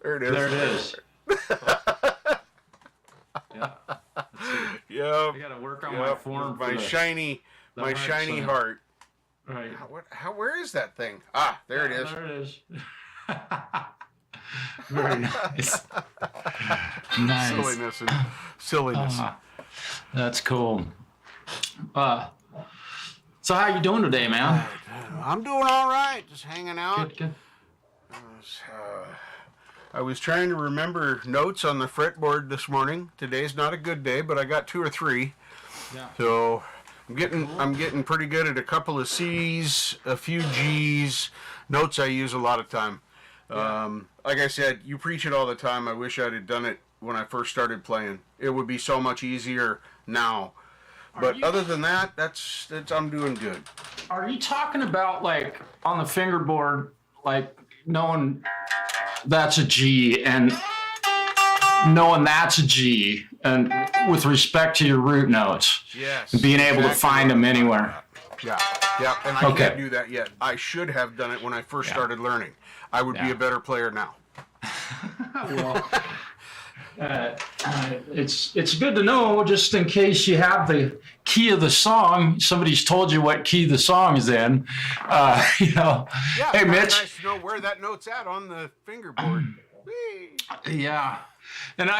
There it is. There it is. Yeah. Yep. I got to work on my form. My shiny heart. Right. Where is that thing? Ah, there it is. There it is. Very nice. Nice. Silliness. That's cool. So how you doing today, man? I'm doing all right. Just hanging out. Good. I was trying to remember notes on the fretboard this morning. Today's not a good day, but I got 2 or 3. Yeah. So I'm getting pretty good at a couple of C's, a few G's. Notes I use a lot of time. Yeah. Like I said, you preach it all the time. I wish I'd have done it when I first started playing. It would be so much easier now. But other than that, that's I'm doing good. Are you talking about like on the fingerboard, like knowing that's a G and knowing that's a G, and with respect to your root notes, yes, and being able to find them anywhere? Yeah, and I can't do that yet. I should have done it when I first started learning. I would be a better player now. Well, it's good to know, just in case you have the key of the song. Somebody's told you what key the song is in. Yeah, hey, Mitch. Nice to know where that note's at on the fingerboard. Yeah, and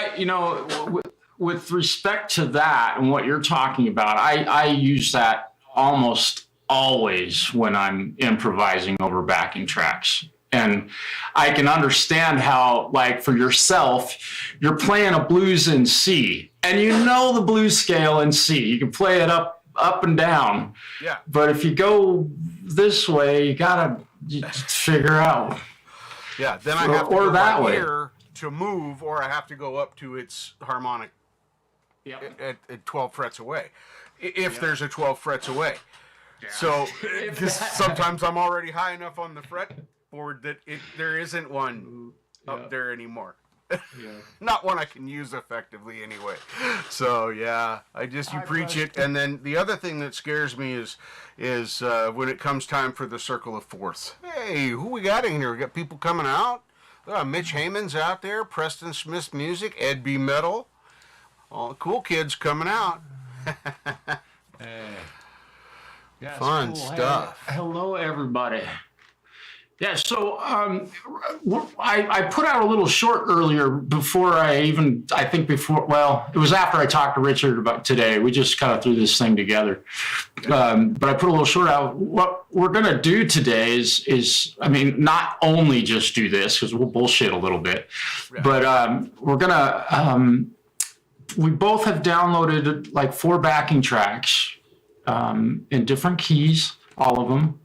with respect to that and what you're talking about, I use that almost always when I'm improvising over backing tracks. And I can understand how, like, for yourself, you're playing a blues in C, and you know the blues scale in C. You can play it up and down. Yeah. But if you go this way, you gotta figure out. Yeah. Then I have to go that way here to move, or I have to go up to its harmonic. Yep. At 12 frets away, if there's a 12 frets away. Yeah. So sometimes I'm already high enough on the fretboard that there isn't one up there anymore. Not one I can use effectively anyway. So you preach it. And then the other thing that scares me is when it comes time for the circle of fourths. Hey, who we got in here? We got people coming out. Mitch Heyman's out there. Preston Smith Music. Ed B. Metal. All the cool kids coming out. Yeah, fun cool. stuff. Hey, hello, everybody. Yeah, so I put out a little short earlier it was after I talked to Richard about today. We just kind of threw this thing together. But I put a little short out. What we're going to do today is not only just do this, because we'll bullshit a little bit, but we're going to, we both have downloaded like 4 backing tracks in different keys, all of them.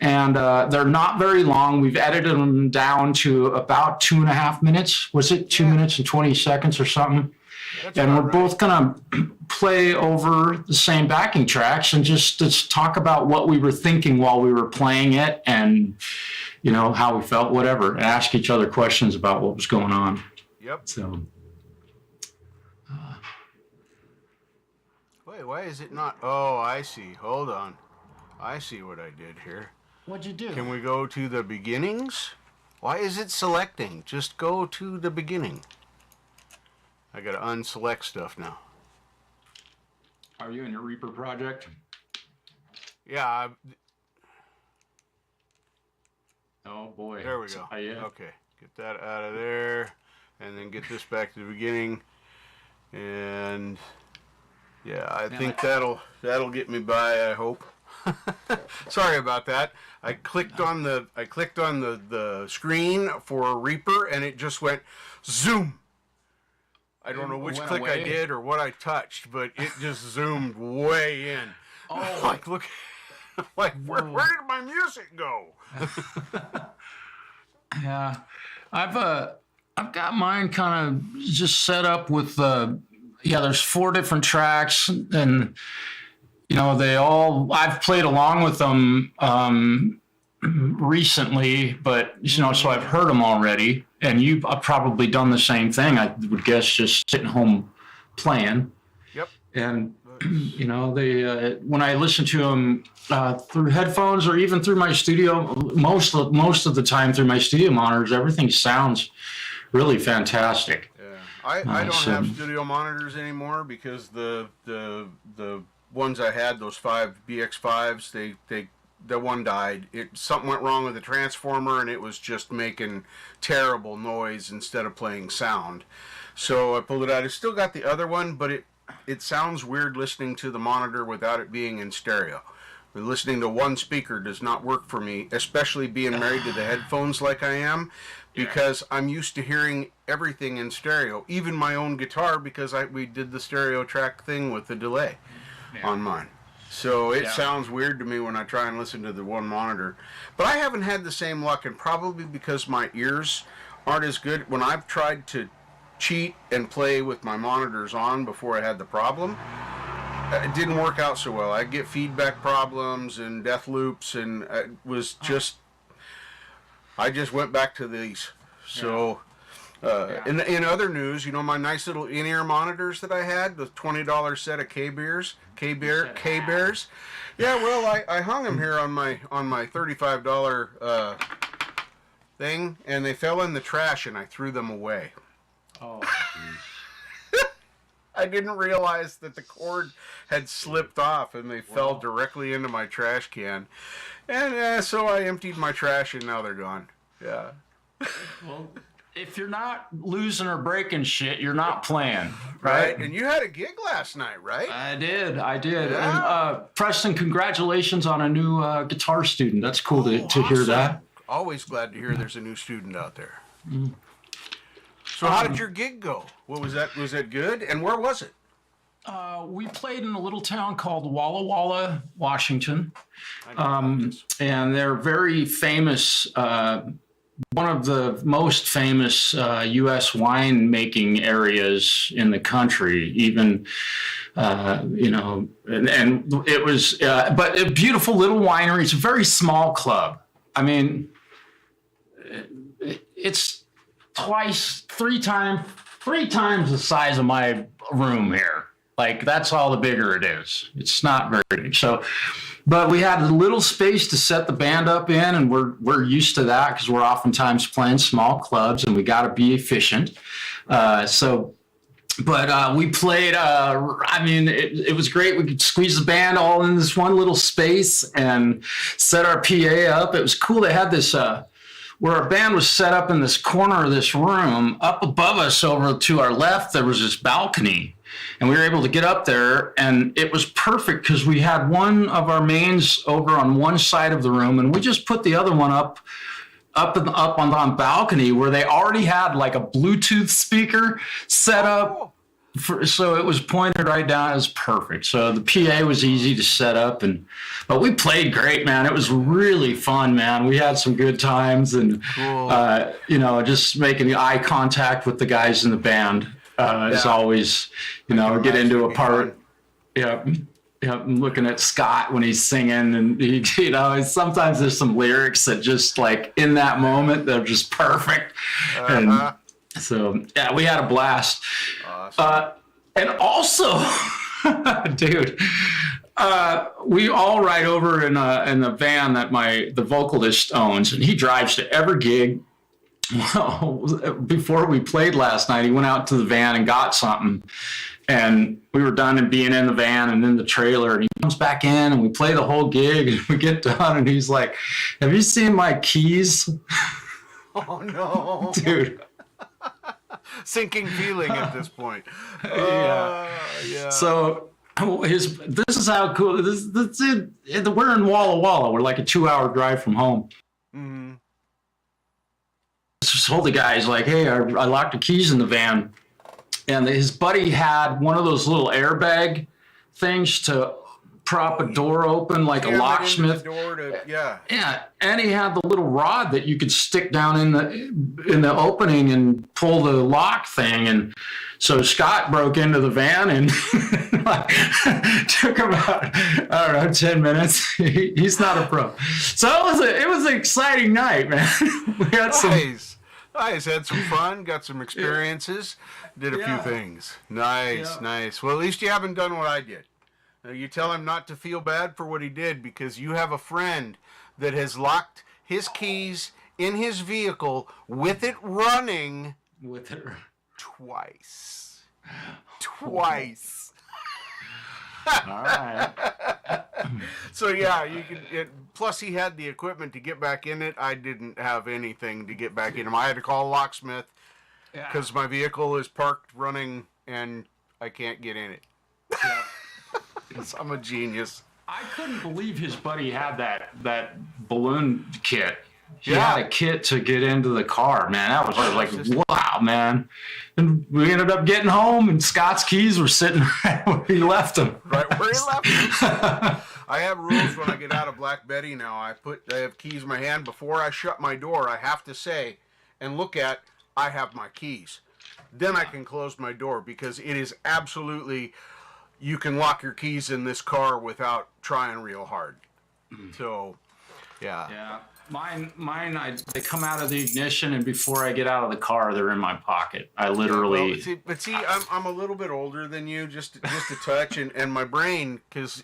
And they're not very long. We've edited them down to about 2.5 minutes. Was it 2 minutes and 20 seconds or something? That's and we're both going to play over the same backing tracks and just talk about what we were thinking while we were playing it, and how we felt, whatever, and ask each other questions about what was going on. Yep. So. Wait, why is it not? Oh, I see. Hold on. I see what I did here. What'd you do? Can we go to the beginnings? Why is it selecting? Just go to the beginning. I gotta unselect stuff now. Are you in your Reaper project? Yeah. Oh boy. There we go. Yeah. Okay. Get that out of there, and then get this back to the beginning. And yeah, I think that'll get me by, I hope. Sorry about that. I clicked on the screen for Reaper, and it just went zoom. I don't know which click I did or what I touched, but it just zoomed way in. Oh, like look, like where did my music go? Yeah, I've got mine kind of just set up with there's 4 different tracks, and I've played along with them recently, but so I've heard them already, and you've probably done the same thing, I would guess, just sitting home playing. Yep. And You know, they when I listen to them through headphones or even through my studio, most of the time through my studio monitors, everything sounds really fantastic. Yeah, I don't have studio monitors anymore because the ones I had, those 5 BX5s, the one died. Something went wrong with the transformer, and it was just making terrible noise instead of playing sound. So I pulled it out. I still got the other one, but it sounds weird listening to the monitor without it being in stereo. Listening to one speaker does not work for me, especially being married to the headphones like I am, because I'm used to hearing everything in stereo, even my own guitar, because we did the stereo track thing with the delay on mine. So it sounds weird to me when I try and listen to the one monitor. But I haven't had the same luck, and probably because my ears aren't as good. When I've tried to cheat and play with my monitors on before I had the problem, it didn't work out so well. I get feedback problems and death loops, and it was just, I just went back to these. So in other news, you know, my nice little in-ear monitors that I had, the $20 set of K-Bears. Yeah, well, I hung them here on my $35 thing, and they fell in the trash, and I threw them away. Oh. I didn't realize that the cord had slipped off, and they fell directly into my trash can. And so I emptied my trash, and now they're gone. Yeah. Well, if you're not losing or breaking shit, you're not playing, right? And you had a gig last night, right? I did. Yeah. And Preston, congratulations on a new guitar student. That's cool to awesome. hear that. Always glad to hear there's a new student out there. Mm. So how did your gig go? What was that? Was it good? And where was it? We played in a little town called Walla Walla, Washington. And they're very famous, one of the most famous U.S. wine-making areas in the country, even, you know, and it was, but a beautiful little winery. It's a very small club. I mean, it's three times the size of my room here. Like, that's all the bigger it is. It's not very big. So, but we had a little space to set the band up in, and we're used to that because we're oftentimes playing small clubs, and we got to be efficient. But we played, I mean, it was great. We could squeeze the band all in this one little space and set our PA up. It was cool. They had this, where our band was set up in this corner of this room. Up above us over to our left, there was this balcony. And we were able to get up there, and it was perfect because we had one of our mains over on one side of the room, and we just put the other one up on the balcony where they already had like a Bluetooth speaker set up. So it was pointed right down. It was perfect. So the PA was easy to set up, but we played great, man. It was really fun, man. We had some good times, and cool. You know, just making eye contact with the guys in the band is always, you know, get into a part. Yeah. I'm looking at Scott when he's singing, and he, you know, sometimes there's some lyrics that just like in that moment they're just perfect. And so yeah, we had a blast. Awesome. And also, dude, we all ride over in the van that the vocalist owns, and he drives to every gig. Well, before we played last night, he went out to the van and got something. And we were done and being in the van and in the trailer, and he comes back in and we play the whole gig, and we get done and he's like, "Have you seen my keys?" Oh no. Dude. Sinking feeling at this point. Yeah. So this is how cool this it. We're in Walla Walla. We're like a 2-hour drive from home. Mm-hmm. Just told the guys like, "Hey, I locked the keys in the van." And his buddy had one of those little airbag things to prop a door open, like a locksmith. Yeah. And he had the little rod that you could stick down in the opening and pull the lock thing. And so Scott broke into the van and took about, I don't know, 10 minutes. He's not a pro. So it was an exciting night, man. We had Nice. Had some fun, got some experiences, did a few things. Nice. Well, at least you haven't done what I did. You tell him not to feel bad for what he did, because you have a friend that has locked his keys in his vehicle with it running With it. twice. Twice. All right. So yeah, you can. Plus, he had the equipment to get back in it. I didn't have anything to get back in him. I had to call a locksmith because my vehicle is parked running and I can't get in it. Yeah. I'm a genius. I couldn't believe his buddy had that balloon kit. He Yeah. had a kit to get into the car, man. That was like, wow, man. And we ended up getting home, and Scott's keys were sitting right where he left them. Right where he left them. I have rules when I get out of Black Betty now. I have keys in my hand. Before I shut my door, I have to say and look at, I have my keys. Then I can close my door, because it is absolutely, you can lock your keys in this car without trying real hard. So, yeah. Yeah. Mine, they come out of the ignition, and before I get out of the car, they're in my pocket. I literally. Yeah, but see, I'm a little bit older than you, just a touch, and my brain, because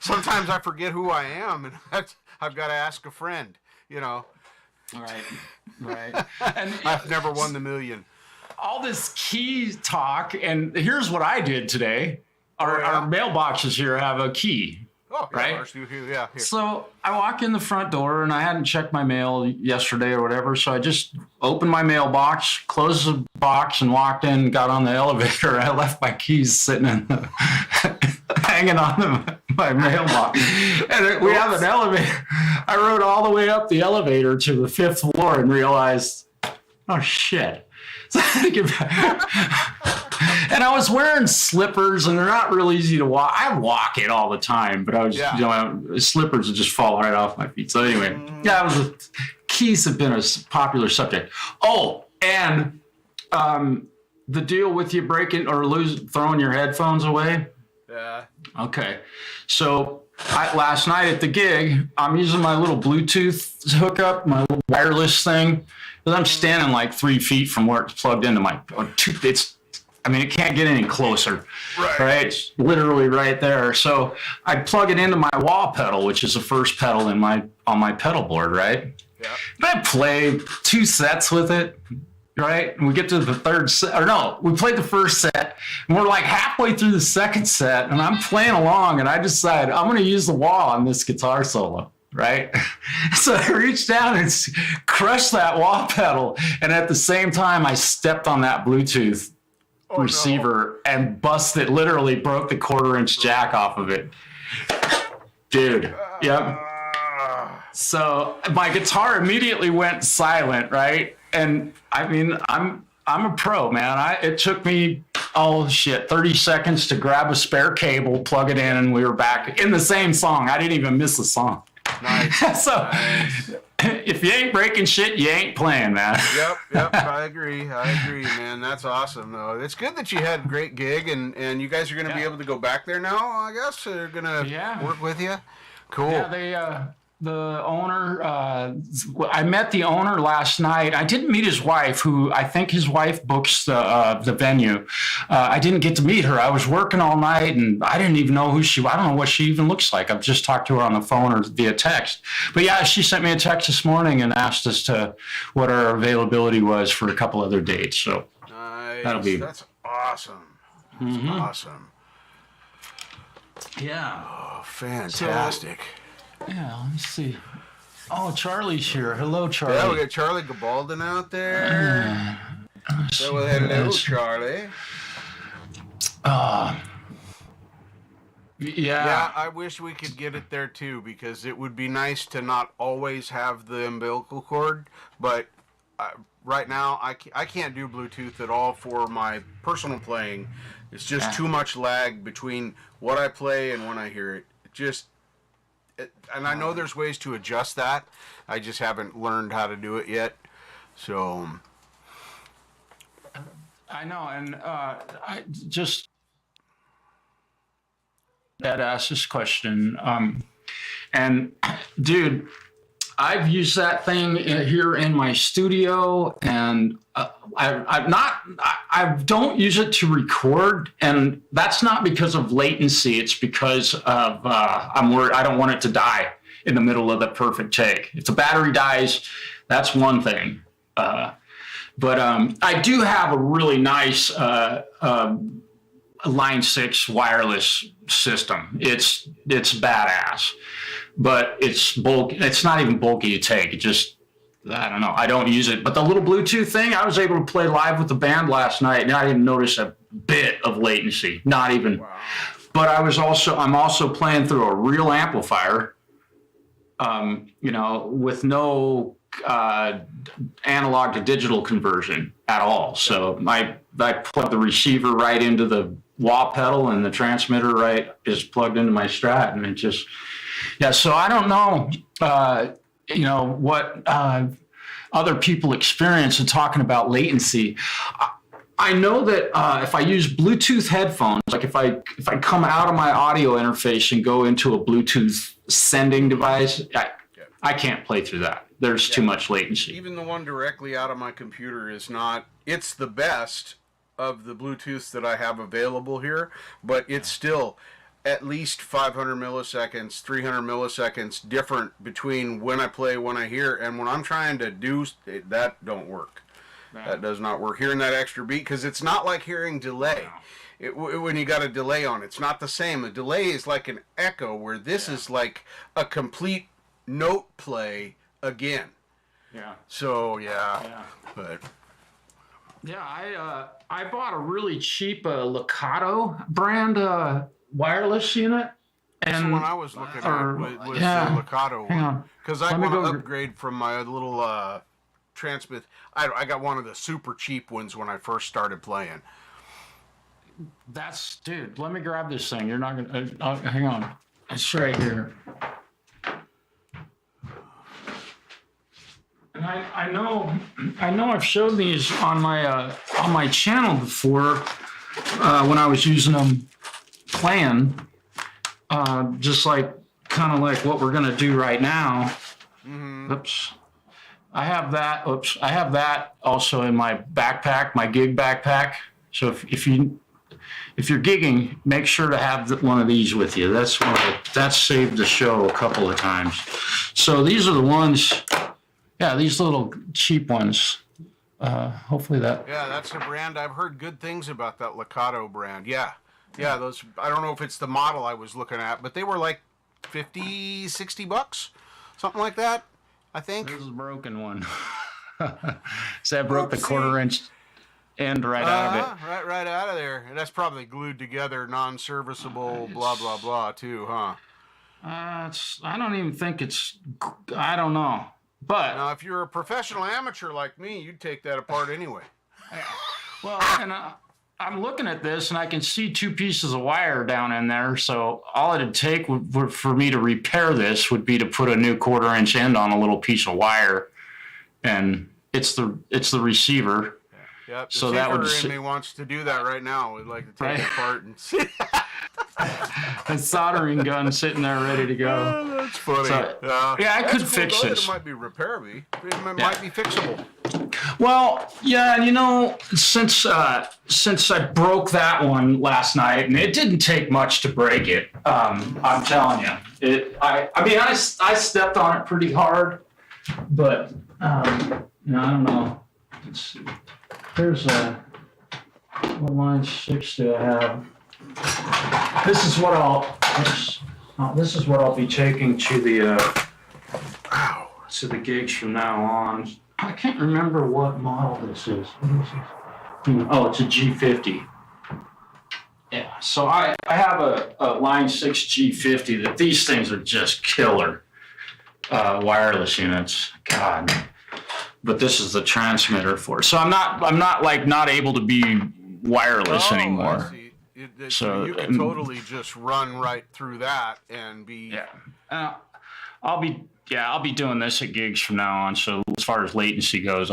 sometimes I forget who I am, and I've got to ask a friend. Right. And I've never won the million. all this key talk, and here's what I did today. Our mailboxes here have a key. Oh, yeah, right? ours do, yeah. Here. So I walk in the front door, and I hadn't checked my mail yesterday or whatever. So I just opened my mailbox, closed the box, and walked in, got on the elevator. I left my keys sitting in hanging on my mailbox. And we have an elevator. I rode all the way up the elevator to the 5th floor and realized, oh, shit. So I had to get back. And I was wearing slippers, and they're not real easy to walk. I walk it all the time, but I was, slippers would just fall right off my feet. So anyway, keys have been a popular subject. Oh, and the deal with you breaking or throwing your headphones away. Yeah. Okay. So last night at the gig, I'm using my little Bluetooth hookup, my little wireless thing, because I'm standing like 3 feet from where it's plugged into my. It can't get any closer. Right? It's literally right there. So I plug it into my wah pedal, which is the first pedal on my pedal board, right? Yeah. And I play 2 sets with it, right? And we get to the third set, or no, we played the first set, and we're like halfway through the second set, and I'm playing along, and I decide I'm going to use the wah on this guitar solo. Right? So I reached down and crushed that wah pedal, and at the same time, I stepped on that Bluetooth receiver and busted, literally broke the 1/4-inch jack off of it. Dude. Yep. So my guitar immediately went silent, right? And I'm a pro, man. It took me 30 seconds to grab a spare cable, plug it in, and we were back in the same song. I didn't even miss the song. Nice. Nice. If you ain't breaking shit, you ain't playing, man. Yep. I agree, man. That's awesome, though. It's good that you had a great gig, and you guys are going to be able to go back there now, I guess? They're going to work with you? Cool. Yeah, the owner, I met the owner last night. I didn't meet his wife, who I think his wife books the venue. I didn't get to meet her. I was working all night, and I didn't even know I don't know what she even looks like. I've just talked to her on the phone or via text. But yeah, she sent me a text this morning and asked us what our availability was for a couple other dates. So nice. That's awesome. That's awesome. Yeah. Oh, fantastic. Yeah, let me see. Oh, Charlie's here. Hello, Charlie. Yeah, we got Charlie Gabaldon out there. Hello, Charlie. Yeah, I wish we could get it there too, because it would be nice to not always have the umbilical cord, but right now I can't do Bluetooth at all for my personal playing. It's just too much lag between what I play and when I hear it. And I know there's ways to adjust that. I just haven't learned how to do it yet. So I know, and I just had asked this question, and dude, I've used that thing here in my studio, and I don't use it to record, and that's not because of latency. It's because of I'm worried. I don't want it to die in the middle of the perfect take. If the battery dies, that's one thing. But I do have a really nice Line 6 wireless system. It's badass, but it's bulky. It's not even bulky to take. It just, I don't know. I don't use it. But the little Bluetooth thing, I was able to play live with the band last night, and I didn't notice a bit of latency. Not even. Wow. But I'm also playing through a real amplifier, with no analog to digital conversion at all. So I plug the receiver right into the wah pedal, and the transmitter is plugged into my Strat, and it just, so I don't know, what other people experience in talking about latency. I know that if I use Bluetooth headphones, like if I come out of my audio interface and go into a Bluetooth sending device, I can't play through that. There's too much latency. Even the one directly out of my computer is not, it's the best of the Bluetooths that I have available here, but it's still at least 500 milliseconds, 300 milliseconds different between when I play, when I hear, and when I'm trying to do, that don't work. That does not work. Hearing that extra beat, because it's not like hearing delay. When you got a delay on, it's not the same. A delay is like an echo, where this is like a complete note play again. So but I bought a really cheap Lakato brand wireless unit. That's the one I was looking at was the Lakato one. Because I want to upgrade from my little transmit. I got one of the super cheap ones when I first started playing. Dude, let me grab this thing. You're not going to, hang on. It's right here. And I know I've showed these on my channel before when I was using them playing, just like kind of like what we're gonna do right now. Mm-hmm. I have that also in my backpack, my gig backpack. So if you're gigging, make sure to have one of these with you. That's saved the show a couple of times. So these are the ones. Yeah, these little cheap ones. Hopefully that. Yeah, that's the brand. I've heard good things about that Lakato brand. Yeah, those. I don't know if it's the model I was looking at, but they were like $50, $60, something like that, I think. This is a broken one. So I broke the quarter-inch end right out of it. Right out of there. And that's probably glued together, non-serviceable, blah, blah, blah, too, huh? I don't even think it's, I don't know. But now, if you're a professional amateur like me, you'd take that apart anyway. Well, and I'm looking at this, and I can see two pieces of wire down in there. So all it'd take for me to repair this would be to put a new quarter-inch end on a little piece of wire, and it's the receiver. Yep. So that would. In me wants to do that right now. We'd like to take it apart and see. A soldering gun sitting there ready to go. Oh, that's funny. So, I could fix this. It might be repairable. It might be fixable. Well, yeah, since I broke that one last night, and it didn't take much to break it. I'm telling you, I stepped on it pretty hard, but I don't know. Let's see. Here's what Line 6 do I have? This is what I'll be taking to the gigs from now on. I can't remember what model this is. What is this? Oh, it's a G50. Yeah, so I have a Line 6 G50 that these things are just killer wireless units. God. But this is the transmitter for it. So I'm not able to be wireless anymore. So you can totally just run right through that and be. Yeah, I'll be doing this at gigs from now on. So as far as latency goes,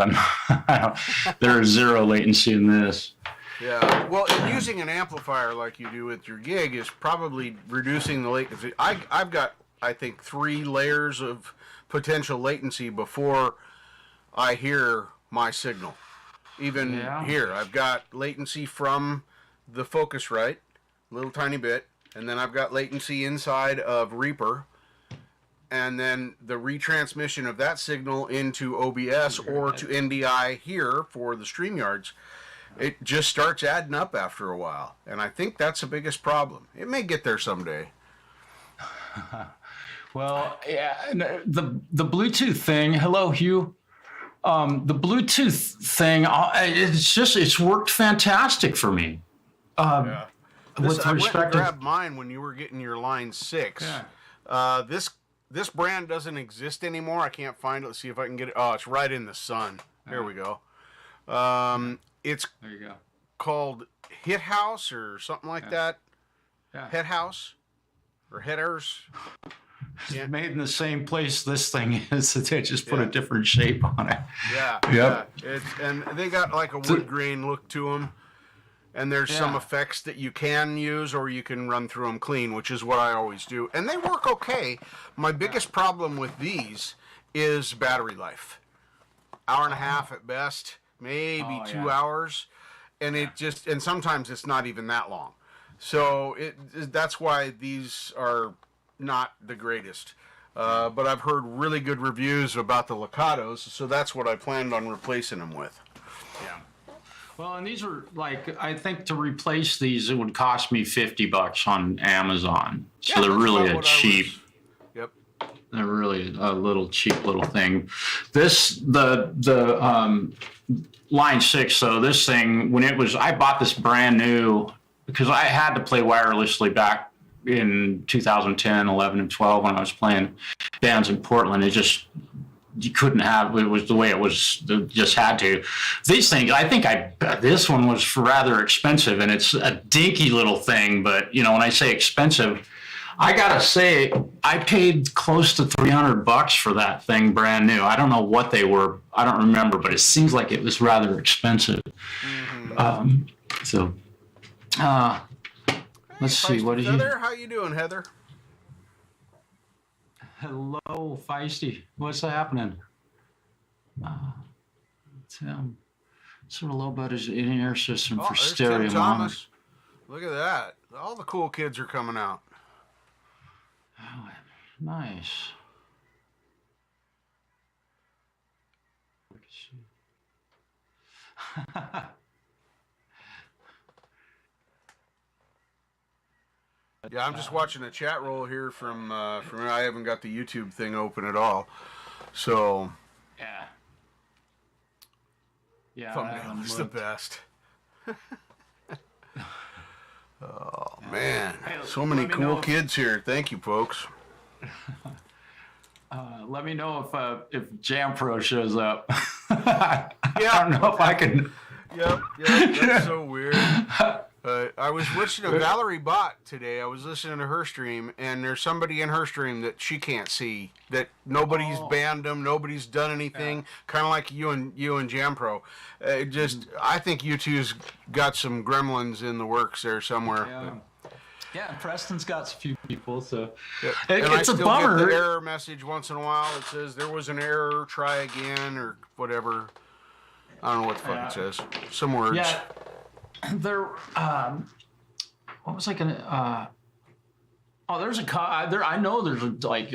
there is zero latency in this. Yeah, well, using an amplifier like you do with your gig is probably reducing the latency. I've got, I think, 3 layers of potential latency before I hear my signal. Even here, I've got latency from the Focusrite, a little tiny bit, and then I've got latency inside of Reaper, and then the retransmission of that signal into OBS or to NDI here for the StreamYards. It just starts adding up after a while, and I think that's the biggest problem. It may get there someday. Well, yeah, the Bluetooth thing. Hello, Hugh. The Bluetooth thing. It's worked fantastic for me. I With went respect and to grabbed mine when you were getting your Line 6. Yeah. This brand doesn't exist anymore. I can't find it. Let's see if I can get it. Oh, it's right in the sun. There we go. It's there you go. Called Hit House or something like that. Yeah. Head House or Headers. It's made in the same place this thing is. They just put a different shape on it. Yeah. Yep. Yeah. And they got like a wood grain look to them. And there's some effects that you can use or you can run through them clean, which is what I always do. And they work okay. My biggest problem with these is battery life. Hour and a half at best, maybe 2 hours. And and sometimes it's not even that long. So that's why these are not the greatest. But I've heard really good reviews about the Locatos, so that's what I planned on replacing them with. Yeah. Well, and these are like, I think to replace these, it would cost me $50 on Amazon. So they're really cheap. Yep. They're really a little cheap little thing. The Line 6, though, this thing, I bought this brand new because I had to play wirelessly back in 2010, 11, and 12 when I was playing bands in Portland. You couldn't have, it was the way it was, just had to. These things, I think this one was rather expensive, and it's a dinky little thing, but, when I say expensive, I gotta say, I paid close to $300 for that thing brand new. I don't know what they were, I don't remember, but it seems like it was rather expensive. Mm-hmm. Let's see, what did you... Heather, how you doing, Heather? Hello, Feisty. What's happening? Tim. Sort of low budget in-ear system for stereo. Tim Thomas. Look at that. All the cool kids are coming out. Oh, nice. Yeah, I'm just watching a chat roll here from I haven't got the YouTube thing open at all. So yeah, thumbnail is the best. Oh man, so many cool kids here. Thank you, folks. Let me know if Jam Pro shows up. Yeah, I don't know if I can. Yep, that's so weird. I was listening to Valerie Bott today. I was listening to her stream, and there's somebody in her stream that she can't see. That nobody's banned them, nobody's done anything. Kind of like you and JamPro. I think you two's got some gremlins in the works there somewhere. Yeah, Preston's got a few people, so it's a bummer. Get the error message once in a while. It says there was an error. Try again or whatever. I don't know what the fuck it says. Some words. Yeah. There, what was I gonna? There's I know there's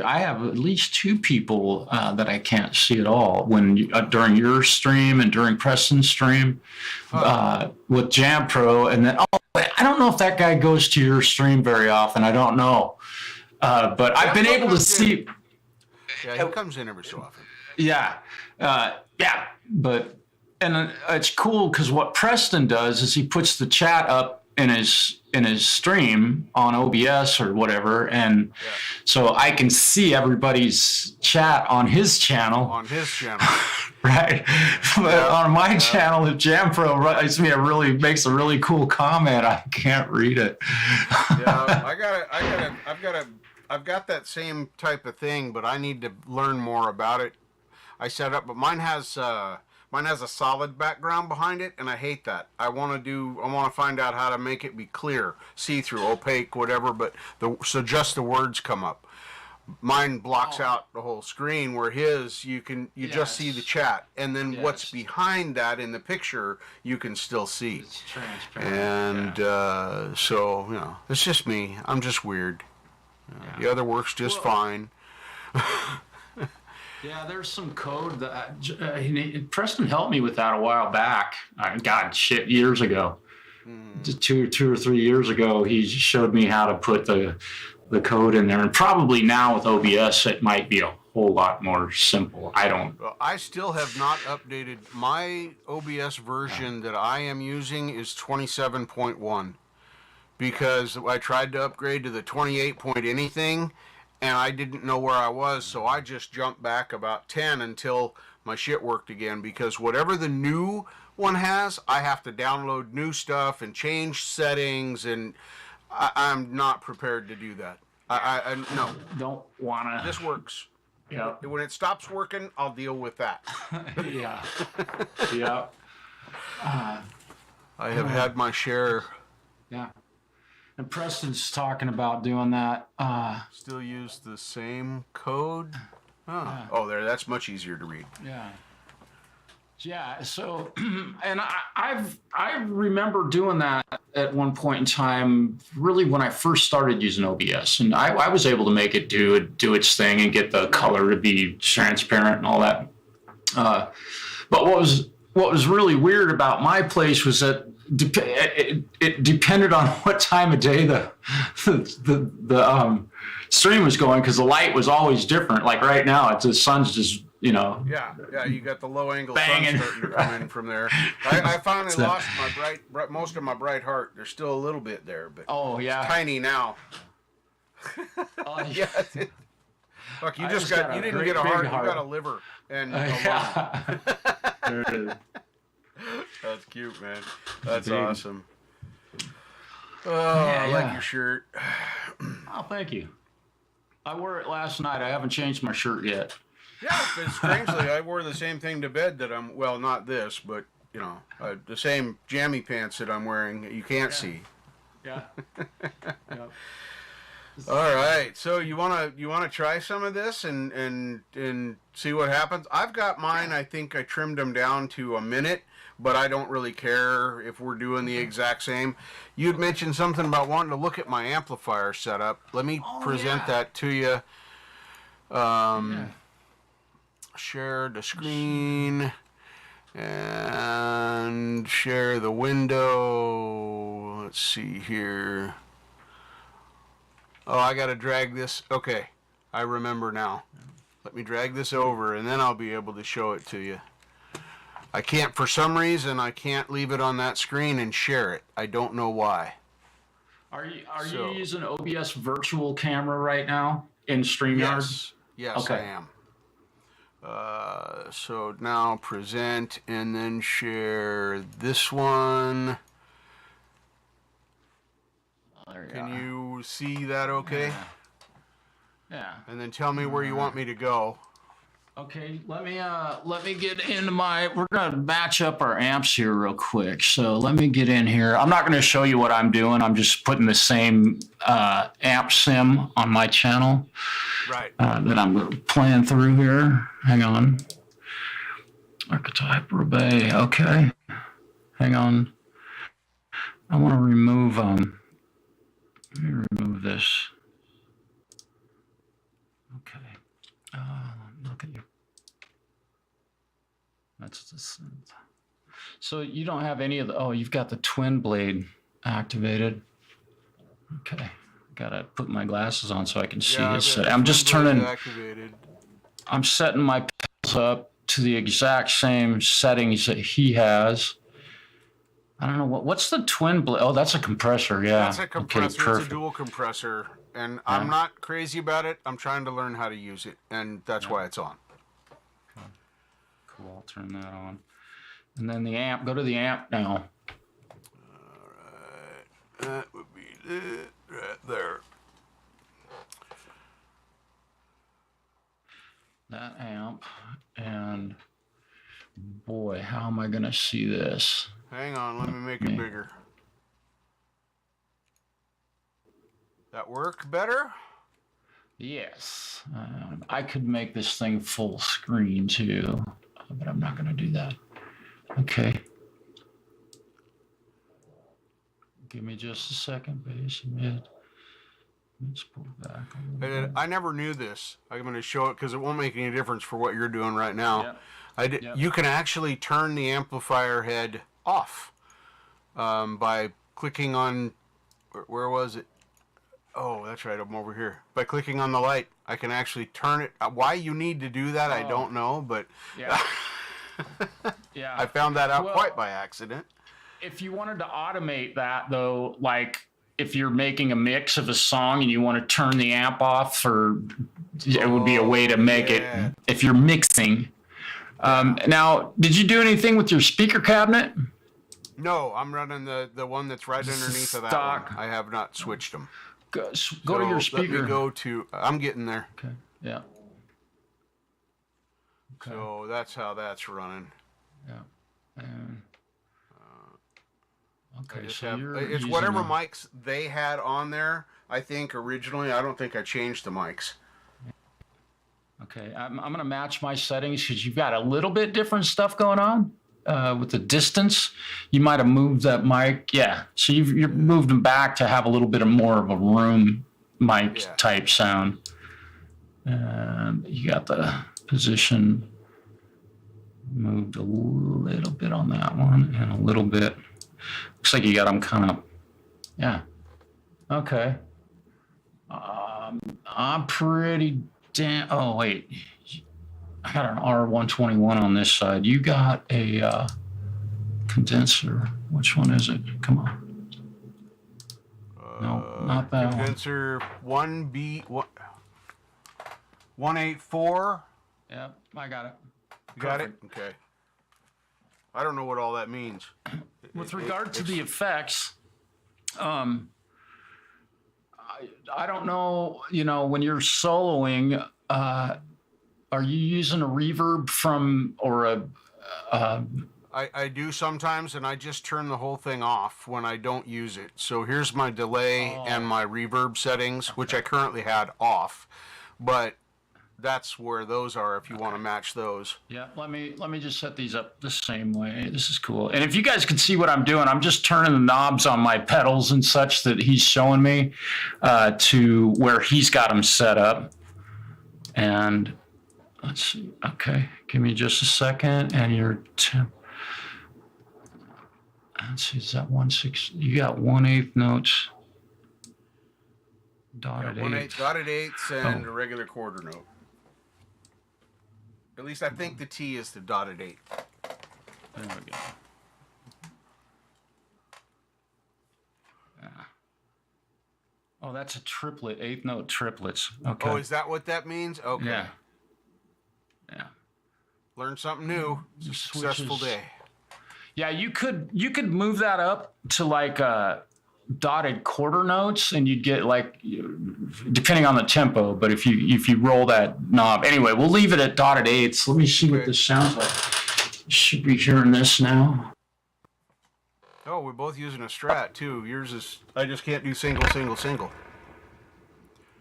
I have at least two people that I can't see at all during your stream and during Preston's stream with Jam Pro, and then I don't know if that guy goes to your stream very often. I don't know, but I've been able to see. Yeah, he comes in every so often. Yeah, but. And it's cool because what Preston does is he puts the chat up in his stream on OBS or whatever, and so I can see everybody's chat on his channel. On his channel, right? But on my channel, if JamPro makes a really cool comment, I can't read it. I've got that same type of thing, but I need to learn more about it. I set up, but mine has a solid background behind it, and I hate that. I want to find out how to make it be clear, see-through, opaque, whatever, so just the words come up. Mine blocks out the whole screen, where his you just see the chat, and then what's behind that in the picture you can still see. It's transparent. And so it's just me. I'm just weird. The other works just fine. Yeah, there's some code that Preston helped me with that a while back. God, years ago. Two or 3 years ago, he showed me how to put the code in there, and probably now with OBS it might be a whole lot more simple. I still have not updated my OBS version. That I am using is 27.1, because I tried to upgrade to the 28 point anything, and I didn't know where I was, so I just jumped back about 10 until my shit worked again, because whatever the new one has, I have to download new stuff and change settings, and I'm not prepared to do that. I no. Don't wanna. This works. Yeah. When it stops working, I'll deal with that. Yeah. Yeah. I have had my share. Yeah. And Preston's talking about doing that. Still use the same code. Oh, there. That's much easier to read. Yeah. Yeah. So, and I remember doing that at one point in time, really when I first started using OBS, and I was able to make it do its thing and get the color to be transparent and all that. But what was really weird about my place was that it depended on what time of day the stream was going, because the light was always different. Like right now, the sun's just Yeah, you got the low angle sun starting to come in from there. I finally lost my most of my bright heart. There's still a little bit there, but it's tiny now. Yeah. Look, you didn't get a heart, you got a liver and a lung. There it is. That's cute, man. That's awesome. Oh, I like your shirt. Oh, thank you. I wore it last night. I haven't changed my shirt yet. Yeah, but strangely, I wore the same thing to bed that not this, but, the same jammy pants that I'm wearing that you can't see. Yeah. Yep. All right, so you wanna try some of this and see what happens? I've got mine. I think I trimmed them down to a minute, but I don't really care if we're doing the exact same. You'd mentioned something about wanting to look at my amplifier setup. Let me present that to you. Share the screen and share the window. Let's see here. Oh, I got to drag this. Okay, I remember now. Let me drag this over, and then I'll be able to show it to you. I can't, for some reason, I can't leave it on that screen and share it. I don't know why. Are you using OBS virtual camera right now in StreamYard? Yes, okay. I am. So now present and then share this one. Can you see that okay? Yeah. And then tell me where you want me to go. Okay, let me get into we're gonna match up our amps here real quick. So let me get in here. I'm not gonna show you what I'm doing. I'm just putting the same amp sim on my channel. Right. That I'm playing through here. Hang on. Archetype Rebay. Okay. Hang on. I want to remove let me remove this. Okay. Look at you. That's the. So you don't have any of the. Oh, you've got the twin blade activated. Okay. Gotta put my glasses on so I can see his set. I'm just turning. Activated. I'm setting my pedals up to the exact same settings that he has. I don't know what's the twin blade. Oh, that's a compressor. Yeah. That's a compressor. Okay, it's a dual compressor, and I'm not crazy about it. I'm trying to learn how to use it, and that's why it's on. Okay. Cool. I'll turn that on, and then the amp. Go to the amp now. All right. That would be it right there. That amp, and boy, how am I gonna see this? Hang on, let me make it bigger. That work better? Yes. I could make this thing full screen too, but I'm not going to do that. Okay. Give me just a second, base, mid. Let's pull back a little bit. I never knew this. I'm going to show it because it won't make any difference for what you're doing right now. Yep. You can actually turn the amplifier head off by clicking on, where was it? Oh, that's right, I'm over here. By clicking on the light, I can actually turn it. Why you need to do that, I don't know, but Yeah. Yeah. I found that out quite by accident. If you wanted to automate that, though, like if you're making a mix of a song and you want to turn the amp off, or it would be a way to make it if you're mixing. Now, did you do anything with your speaker cabinet? No, I'm running the one that's right underneath of that one. I have not switched them. Go to your speaker. Let me go to, I'm getting there. Okay, yeah. Okay. So that's how that's running. Yeah. And, okay, so it's whatever mics they had on there, I think, originally. I don't think I changed the mics. Okay, I'm going to match my settings because you've got a little bit different stuff going on. With the distance, you might have moved that mic. Yeah, so you've moved them back to have a little bit more of a room mic type sound. And you got the position moved a little bit on that one and a little bit. Looks like you got them kind of, yeah. Okay. I'm pretty damn, oh wait. I got an R121 on this side. You got a condenser. Which one is it? Come on. No, not that condenser one. Condenser 184. Yeah, I got it. You got it? Okay. I don't know what all that means. With regard to the effects, I don't know, when you're soloing, are you using a reverb from, or I do sometimes, and I just turn the whole thing off when I don't use it. So here's my delay and my reverb settings, which I currently had off, but that's where those are if you want to match those. Yeah, let me just set these up the same way. This is cool. And if you guys can see what I'm doing, I'm just turning the knobs on my pedals and such that he's showing me to where he's got them set up. And let's see. Okay, give me just a second. And your temp. Let's see. Is that 1/6? You got 1/8 notes. Dotted 1/8 dotted eighths and a regular quarter note. At least I think the T is the dotted eighth. There we go. Oh, that's a triplet, 8th note triplets. Okay. Oh, is that what that means? Okay. Yeah. Learn something new. It's a successful day. Yeah, you could move that up to like dotted quarter notes, and you'd get like, depending on the tempo. But if you roll that knob, anyway, we'll leave it at dotted eighths. Let me see what this sounds like. You should be hearing this now. Oh, we're both using a Strat too. Yours is, I just can't do single, single, single.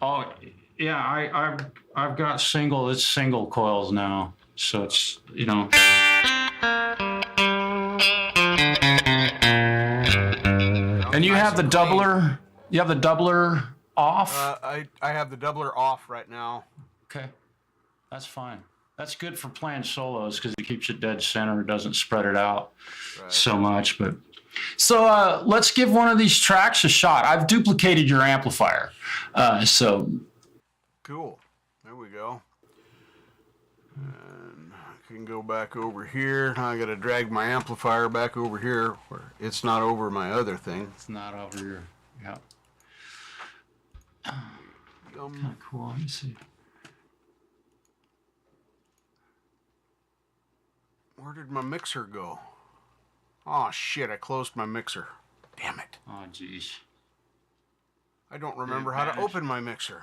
Oh, yeah, I've got single. It's single coils now, so it's And you have the doubler. You have the doubler off. I have the doubler off right now. Okay, that's fine. That's good for playing solos because it keeps it dead center. It doesn't spread it out so much. But so let's give one of these tracks a shot. I've duplicated your amplifier, so cool. There we go. And I can go back over here. Now I got to drag my amplifier back over here where it's not over my other thing. It's not over here. Yeah. Kind of cool. Let me see. Where did my mixer go? Oh shit, I closed my mixer. Damn it. Oh jeez. I don't remember how to open my mixer.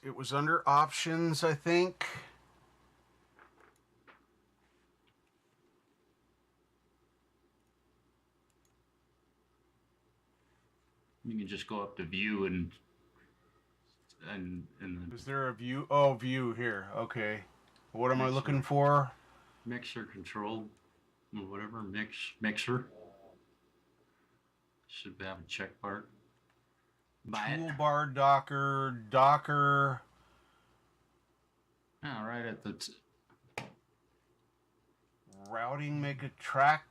It was under options, I think. can just go up to view and the Is there a view? Oh, view here. Okay. What am I looking for? mixer control, or whatever, mixer. Should have a check mark. Toolbar, Docker. Oh, right at the Routing, make a track.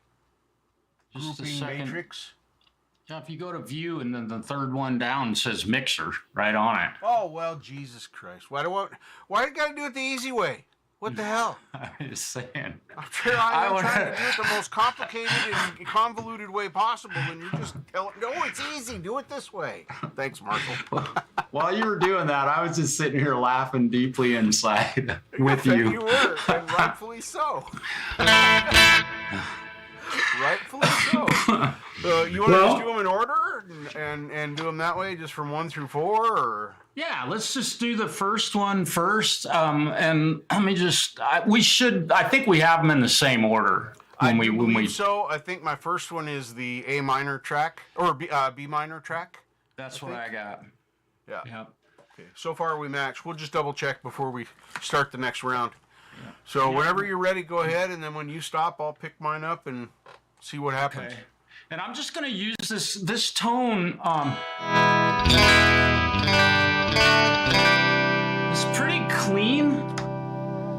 just a Grouping second. matrix. Yeah, if you go to view and then the third one down says mixer right on it. Oh, well, Jesus Christ. Why you gotta do it the easy way? What the hell? I'm just saying. I'm trying to do it the most complicated and convoluted way possible, and you just tell no, it's easy. Do it this way. Thanks, Marshall. While you were doing that, I was just sitting here laughing deeply inside with you. You were, and rightfully so. Rightfully so. You want to just do them in order and do them that way, just from 1 through 4, or? Yeah, let's just do the first one first. And let me just, I think we have them in the same order. I believe so. I think my first one is the A minor track, or B minor track. That's what I got. Yeah. Yep. Okay. So far we match. We'll just double check before we start the next round. Yeah. So whenever you're ready, go ahead, and then when you stop, I'll pick mine up and see what happens. Okay. And I'm just going to use this tone. It's pretty clean.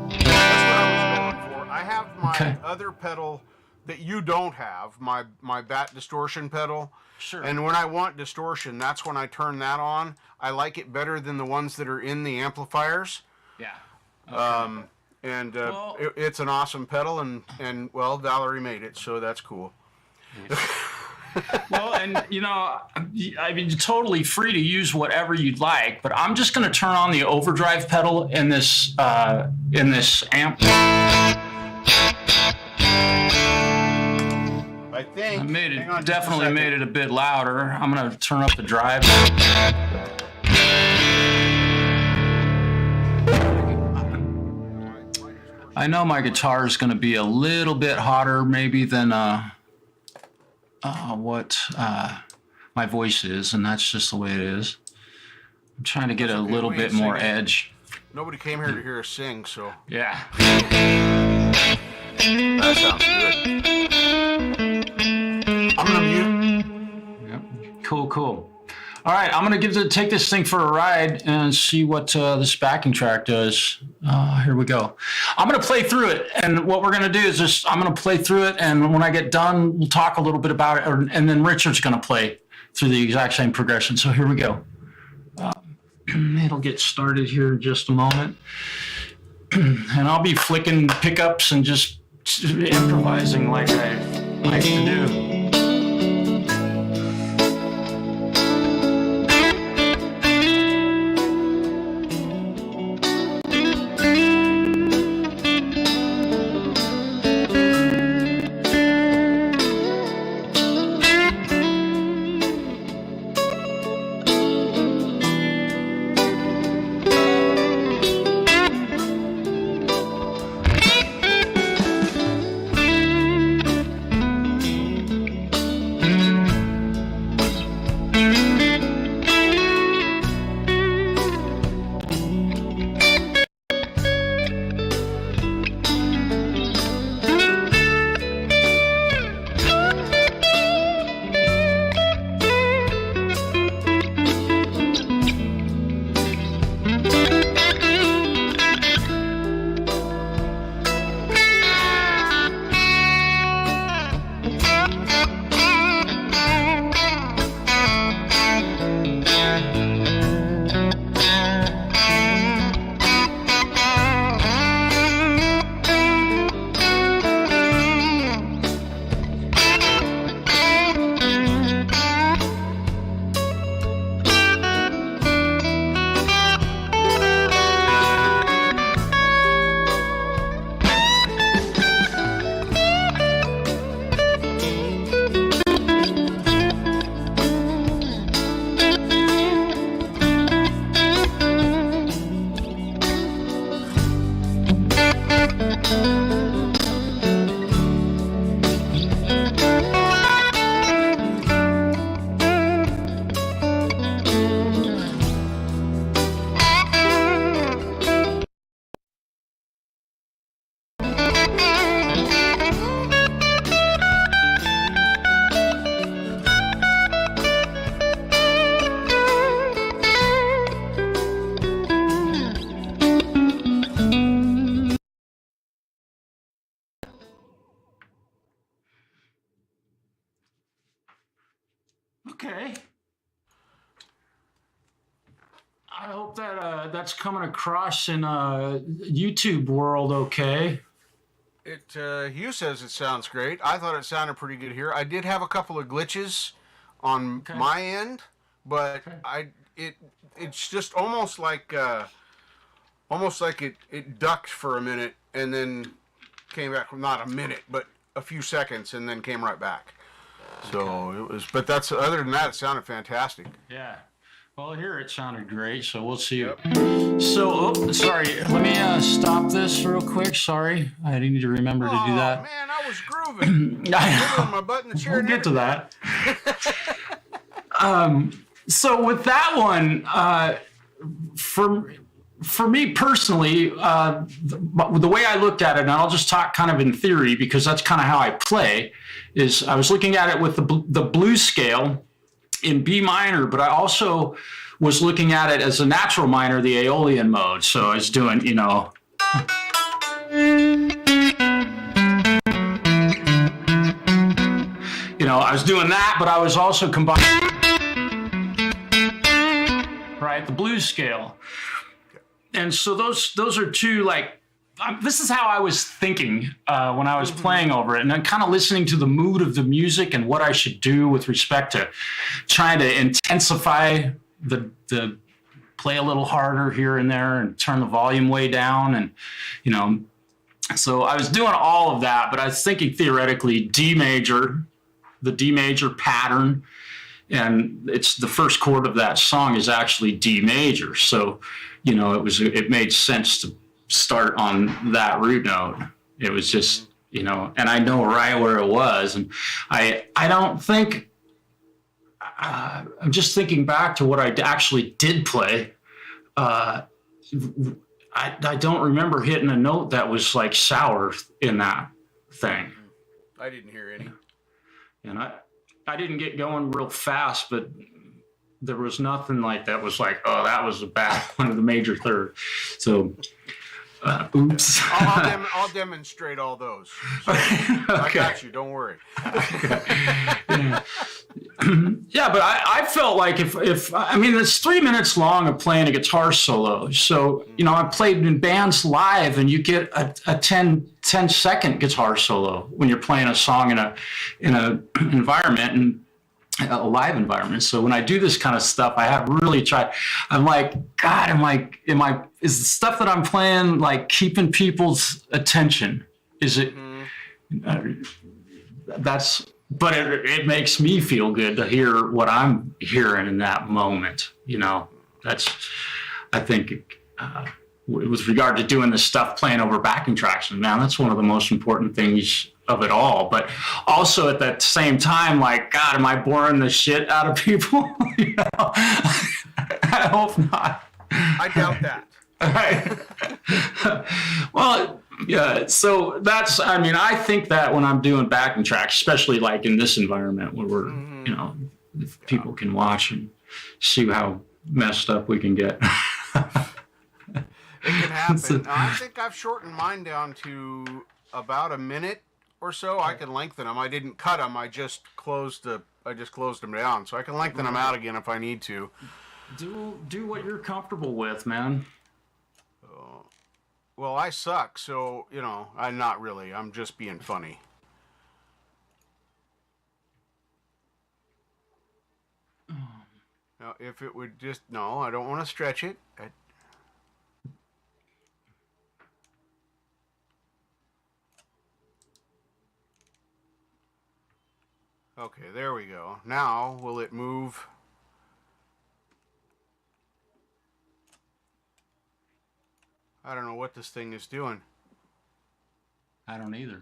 That's what I was going for. I have my other pedal that you don't have, my bat distortion pedal. Sure. And when I want distortion, that's when I turn that on. I like it better than the ones that are in the amplifiers. Yeah. Okay. It's an awesome pedal, and well, Valerie made it, so that's cool. Well, and you know, I mean, you're totally free to use whatever you'd like, but I'm just going to turn on the overdrive pedal in this amp. I think I definitely made it a bit louder. I'm going to turn up the drive. I know my guitar is going to be a little bit hotter maybe than what my voice is, and that's just the way it is. I'm trying to get a little bit more edge. Nobody came here to hear us sing, so Yeah. that sounds good. I'm gonna mute. Yep. Cool. All right, I'm gonna take this thing for a ride and see what this backing track does. Here we go. I'm gonna play through it, and what we're gonna do is I'm gonna play through it, and when I get done, we'll talk a little bit about it, and then Richard's gonna play through the exact same progression. So here we go. It'll get started here in just a moment, and I'll be flicking pickups and just improvising like I like to do. that's coming across in YouTube world okay? Hugh says it sounds great. I thought it sounded pretty good here. I did have a couple of glitches on my end, but it's just almost like it ducked for a minute and then came back. Not a minute, but a few seconds, and then came right back. So it was. But that's other than that, it sounded fantastic. Yeah. Well, here it sounded great, so we'll see. Yep. So, sorry, let me stop this real quick. Sorry, I need to remember to do that. Oh man, I was grooving. I my butt in the chair. We'll get to that. So with that one, for me personally, the way I looked at it, and I'll just talk kind of in theory because that's kind of how I play, is I was looking at it with the blues scale in B minor, but I also was looking at it as a natural minor, the Aeolian mode. So I was doing, I was doing that, but I was also combining, right, the blues scale. And so those are two, like, this is how I was thinking when I was playing over it, and then kind of listening to the mood of the music and what I should do with respect to trying to intensify the play a little harder here and there and turn the volume way down. And, so I was doing all of that, but I was thinking theoretically the D major pattern, and it's the first chord of that song is actually D major. So, it made sense to start on that root note. It was just, and I know right where it was. And I don't think, I'm just thinking back to what I actually did play. I don't remember hitting a note that was like sour in that thing. I didn't hear any. And I didn't get going real fast, but there was nothing like that was like, oh, that was a bad one of the major third. So, oops. I'll demonstrate all those. So I got you. Don't worry. Yeah, but I felt like if it's 3 minutes long of playing a guitar solo. So, I played in bands live, and you get a 10-second guitar solo when you're playing a song in a environment and a live environment. So when I do this kind of stuff, I have really tried. I'm like, God, is the stuff that I'm playing like keeping people's attention? Is it? But it makes me feel good to hear what I'm hearing in that moment. That's, I think, with regard to doing this stuff, playing over backing tracks, man, that's one of the most important things of it all. But also at that same time, like, God, am I boring the shit out of people? I hope not. I doubt that. Right. Well, yeah. So that's, I think that when I'm doing backing tracks, especially like in this environment where we're, if people can watch and see how messed up we can get. It can happen. I think I've shortened mine down to about a minute or so. I can lengthen them. I didn't cut them. I just closed them down, so I can lengthen them out again if I need to. Do what you're comfortable with, man. Well, I suck, so I'm not really. I'm just being funny. Now, if it would just I don't want to stretch it. Okay, there we go. Now, will it move? I don't know what this thing is doing. I don't either.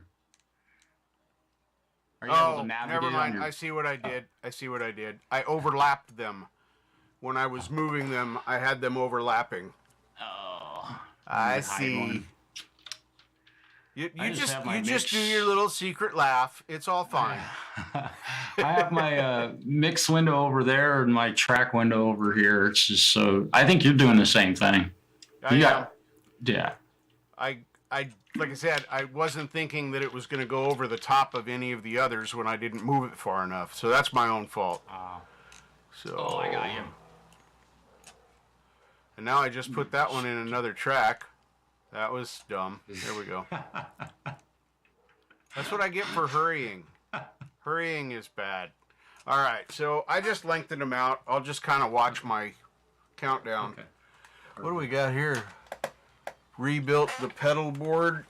Are you able to navigate? Never mind. I see what I did. I overlapped them. When I was moving them, I had them overlapping. Oh. I see. You just do your little secret laugh. It's all fine. I have my mix window over there and my track window over here. It's just so. I think you're doing the same thing. Yeah. I like I said, I wasn't thinking that it was going to go over the top of any of the others when I didn't move it far enough. So that's my own fault. I got you. And now I just put that one in another track. That was dumb. There we go. That's what I get for hurrying. Hurrying is bad. All right, so I just lengthened them out. I'll just kind of watch my countdown. Okay. What do we got here? Rebuilt the pedal board.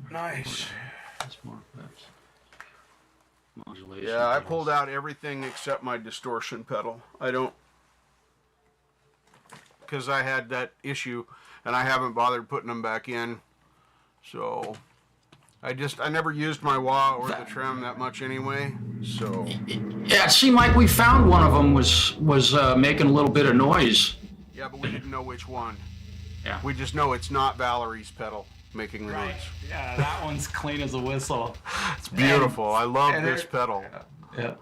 Nice. That's more clips. Modulation. Yeah, I pulled out everything except my distortion pedal. I don't, because I had that issue and I haven't bothered putting them back in. So I never used my wah or the trem that much anyway. So yeah, it seemed like we found one of them was making a little bit of noise. yeah, but we didn't know which one. Yeah. We just know it's not Valerie's pedal making the noise. Yeah, that one's clean as a whistle. It's beautiful. I love this pedal. Yeah.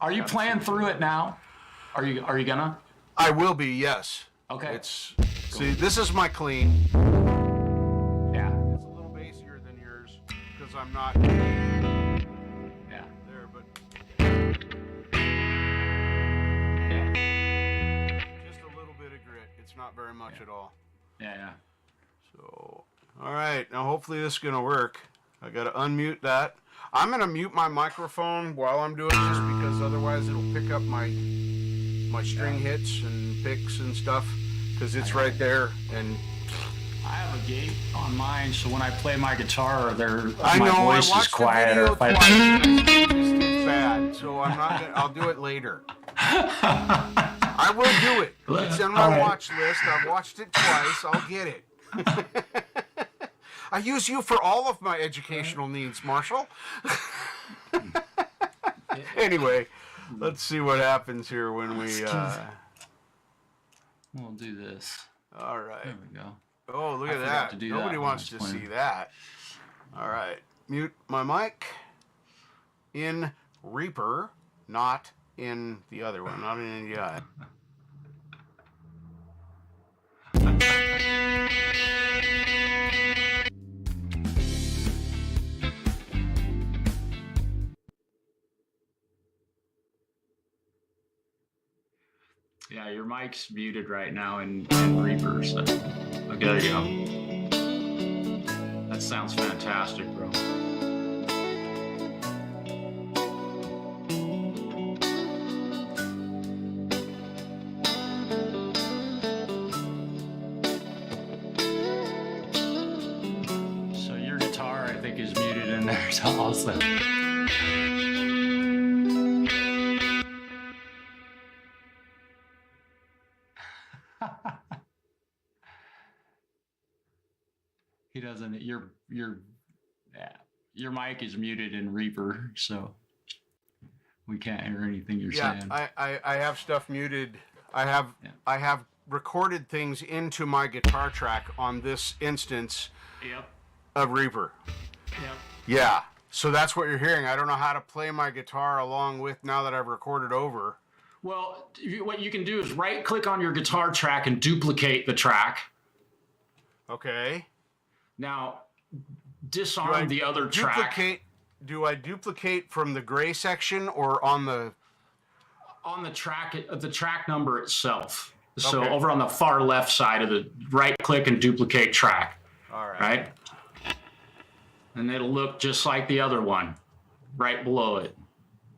Are you playing through it now? Are you gonna? I will be, yes. Okay. See, this is my clean. Yeah. It's a little bassier than yours because I'm not Yeah. there, but Yeah. just a little bit of grit. It's not very much at all. Yeah. So, all right. Now, hopefully this is going to work. I got to unmute that. I'm going to mute my microphone while I'm doing this because otherwise it'll pick up my string hits and picks and stuff because it's right there. And I have a gate on mine, so when I play my guitar, I my know voice I is watched quieter. the If video I, twice. It's bad, so I'm not. I'll do it later. I will do it. It's on my All right. watch list. I've watched it twice. I'll get it. I use you for all of my educational needs, Marshall. Anyway, let's see what happens here when we. we'll do this. All right. There we go. Oh, look I at forgot that. to do Nobody that when I wants was to playing. see that. All right. Mute my mic in Reaper, not in the other one, not in NDI. Yeah, your mic's muted right now in Reaper, so okay, there you go. That sounds fantastic, bro. So your guitar, I think, is muted in there also. He doesn't. Your mic is muted in Reaper, so we can't hear anything you're Yeah, saying. I have stuff muted. I have recorded things into my guitar track on this instance Yep. of Reaper. Yep. Yeah. So that's what you're hearing. I don't know how to play my guitar along with now that I've recorded over. Well, what you can do is right-click on your guitar track and duplicate the track. Okay. Now, disarm the other track. Do I duplicate from the gray section or on the... On the track number itself. So Okay. over on the far left side of the right-click and duplicate track. All right. Right? And it'll look just like the other one, right below it.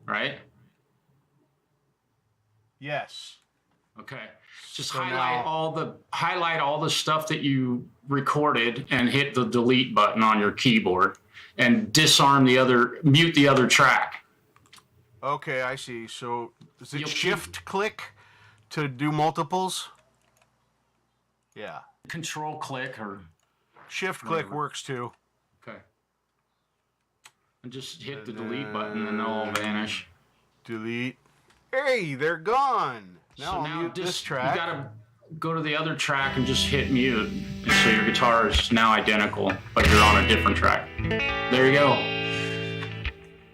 Right? Yes. Okay. Just So highlight now- all the stuff that you recorded and hit the delete button on your keyboard and mute the other track. Okay, I see. So is it You'll shift click to do multiples? Yeah. Control click or Shift click Whatever. works too. okay. And just hit the delete button and they'll all vanish. Delete. Hey, they're gone. Now So I'll now mute this just track. you gotta go to the other track and just hit mute. And so your guitar is now identical, but you're on a different track. There you go.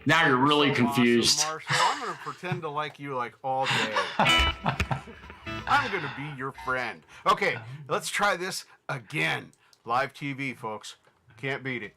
Now you're really Awesome, confused. Marshall. I'm gonna pretend to like you like all day. I'm gonna be your friend. Okay, let's try this again. Live TV, folks. Can't beat it.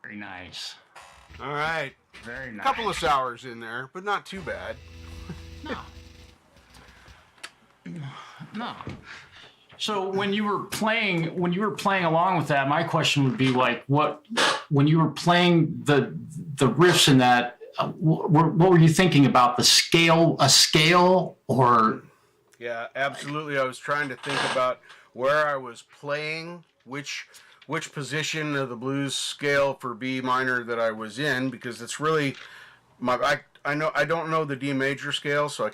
Very nice. All right. Very nice. Couple of sours in there, but not too bad. No. No. So when you were playing along with that, my question would be like, when you were playing the riffs in that, what were you thinking about a scale or? Yeah, absolutely. I was trying to think about where I was playing, which position of the blues scale for B minor that I was in, because it's really I don't know the D major scale, so I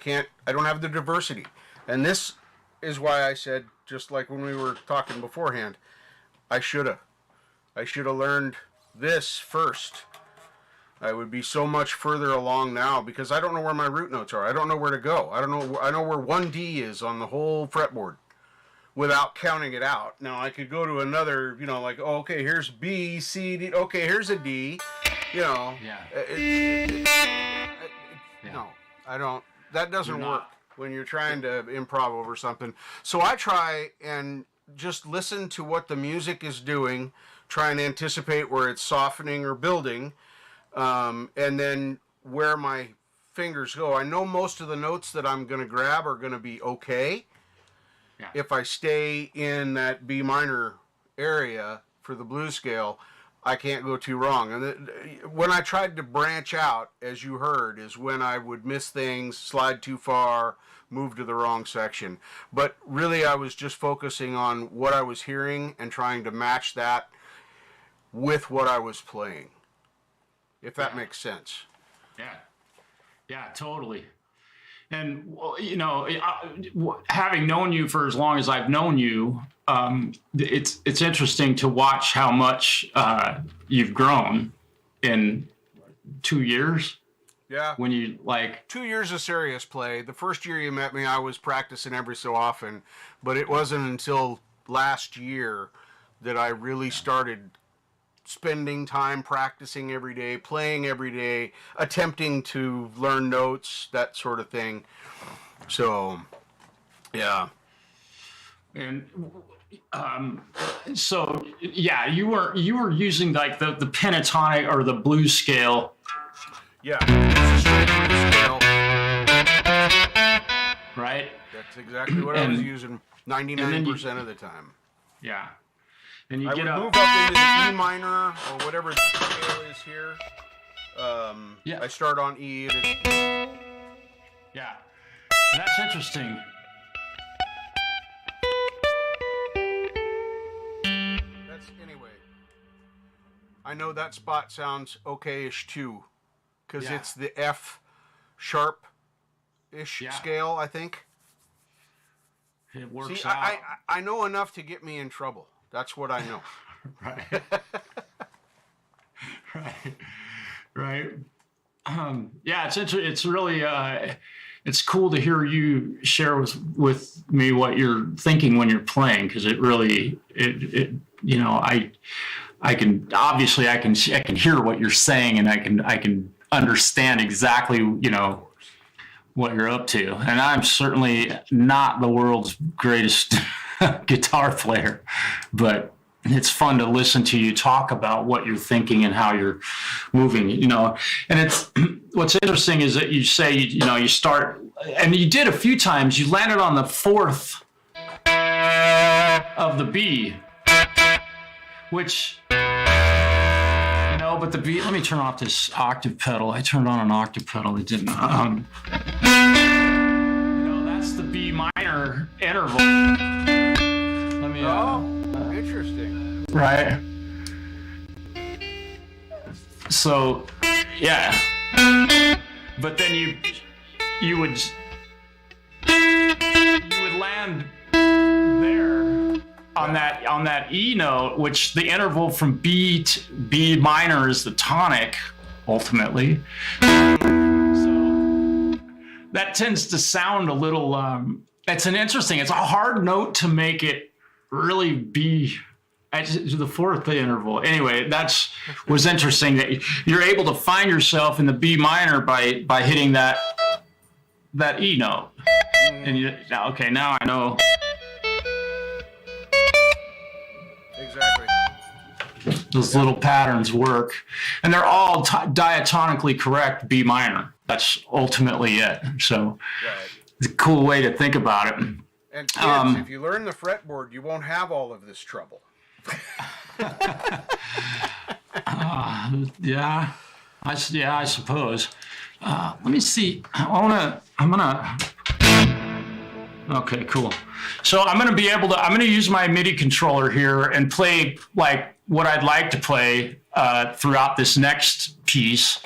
don't have the diversity. And this is why I said, just like when we were talking beforehand, I should have learned this first. I would be so much further along now, because I don't know where my root notes are. I don't know where to go. I know where 1D is on the whole fretboard without counting it out. Now I could go to another, like, oh, okay, here's B, C, D. Okay, here's a D. Yeah. No, I don't. That doesn't You're work not. when you're trying to improv over something. So I try and just listen to what the music is doing, try and anticipate where it's softening or building, and then where my fingers go. I know most of the notes that I'm going to grab are going to be okay. Yeah. If I stay in that B minor area for the blues scale, I can't go too wrong. And when I tried to branch out, as you heard, is when I would miss things, slide too far, move to the wrong section. But really, I was just focusing on what I was hearing and trying to match that with what I was playing, if that makes sense. Yeah, totally. And, having known you for as long as I've known you, it's interesting to watch how much you've grown in 2 years. Yeah. When you 2 years of serious play. The first year you met me, I was practicing every so often, but it wasn't until last year that I really started spending time practicing every day, playing every day, attempting to learn notes, that sort of thing. So, yeah. And so yeah, you were using like the pentatonic or the blues scale. Yeah, it's a straight blues scale. Right? That's exactly what I was using 99% of the time. Yeah. And you I get would up. move up into the E minor or whatever the scale is here. Yeah. I start on E. Yeah. That's interesting. Anyway. I know that spot sounds okay-ish too, because it's the F sharp-ish scale, I think. It works See, out. I know enough to get me in trouble. That's what I know. Right. Right. Yeah, it's really it's cool to hear you share with me what you're thinking when you're playing, because it really I can obviously I can hear what you're saying, and I can understand exactly what you're up to. And I'm certainly not the world's greatest guitar player, but it's fun to listen to you talk about what you're thinking and how you're moving, and it's what's interesting is that you say, you start, and you did a few times, you landed on the fourth of the B, which, but the B, let me turn off this octave pedal. I turned on an octave pedal. It didn't, that's the B minor interval. Let me, Interesting. Right. So, yeah. But then you would land there on that E note, which the interval from B to B minor is the tonic, ultimately. So that tends to sound a little. It's a hard note to make it really be the fourth interval. Anyway, was interesting that you're able to find yourself in the B minor by hitting that E note. And okay, now I know. Exactly. those little patterns work, and they're all diatonically correct B minor. That's ultimately it. So it's a cool way to think about it. And kids, if you learn the fretboard, you won't have all of this trouble. Yeah, I suppose. Let me see. Okay, cool. So I'm going to use my MIDI controller here and play like what I'd like to play throughout this next piece.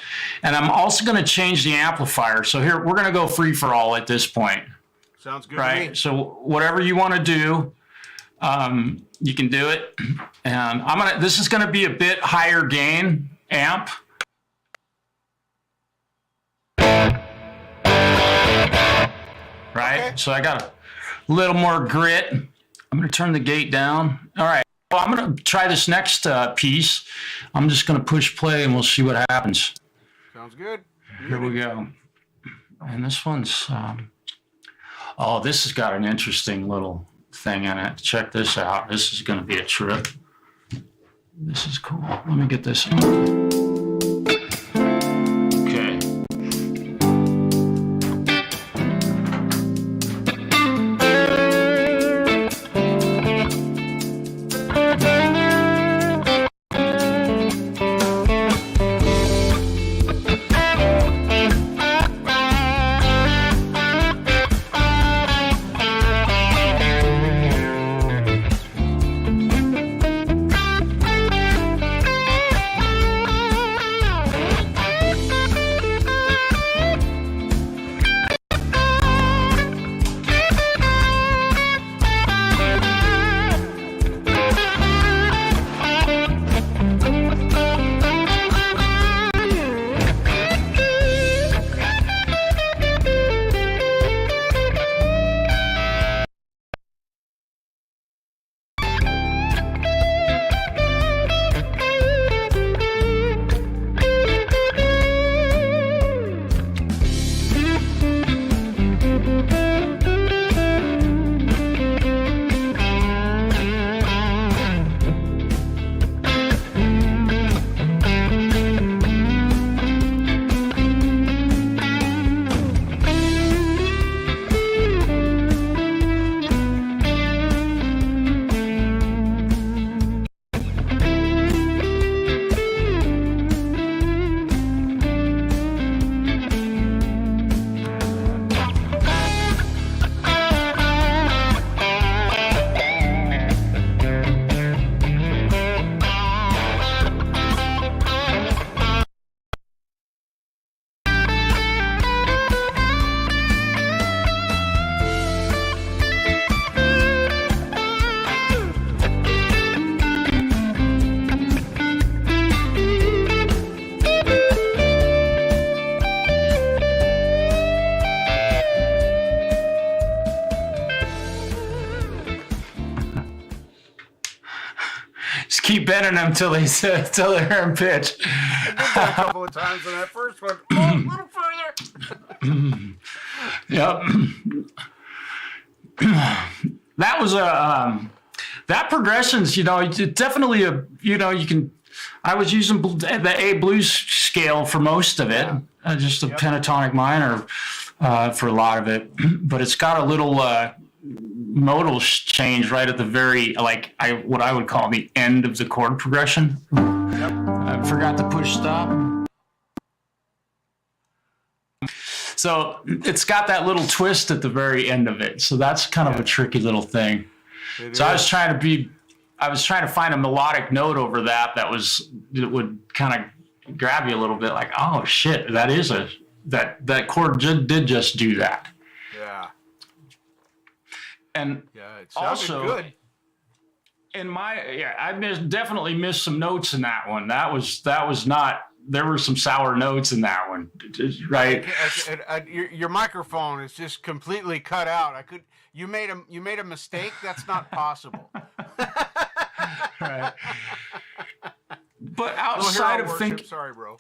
And I'm also going to change the amplifier. So here, we're going to go free for all at this point. Sounds good right? to me. So whatever you want to do, you can do it. And this is going to be a bit higher gain amp. Right? Okay. So I got a little more grit. I'm going to turn the gate down. All right. Well, I'm going to try this next piece. I'm just going to push play and we'll see what happens. Sounds good. Here we go. And this one's, oh, this has got an interesting little thing in it. Check this out. This is going to be a trip. This is cool. Let me get this on. Keep bending them till they're in pitch. I did that a couple of times on that first one. Oh, a little further. Yep. That was that progression's, definitely I was using the A blues scale for most of it, just a pentatonic minor for a lot of it, but it's got a little modal change right at the very, what I would call the end of the chord progression. Yep. I forgot to push stop. So it's got that little twist at the very end of it. So that's kind of a tricky little thing. So I was trying to find a melodic note over that would kind of grab you a little bit, like, oh shit, that chord did just do that. Yeah. And it sounded also, good. I definitely missed some notes in that one. That was not. There were some sour notes in that one, right? Your microphone is just completely cut out. You made a mistake. That's not possible. Right. But outside of thinking, sorry, bro.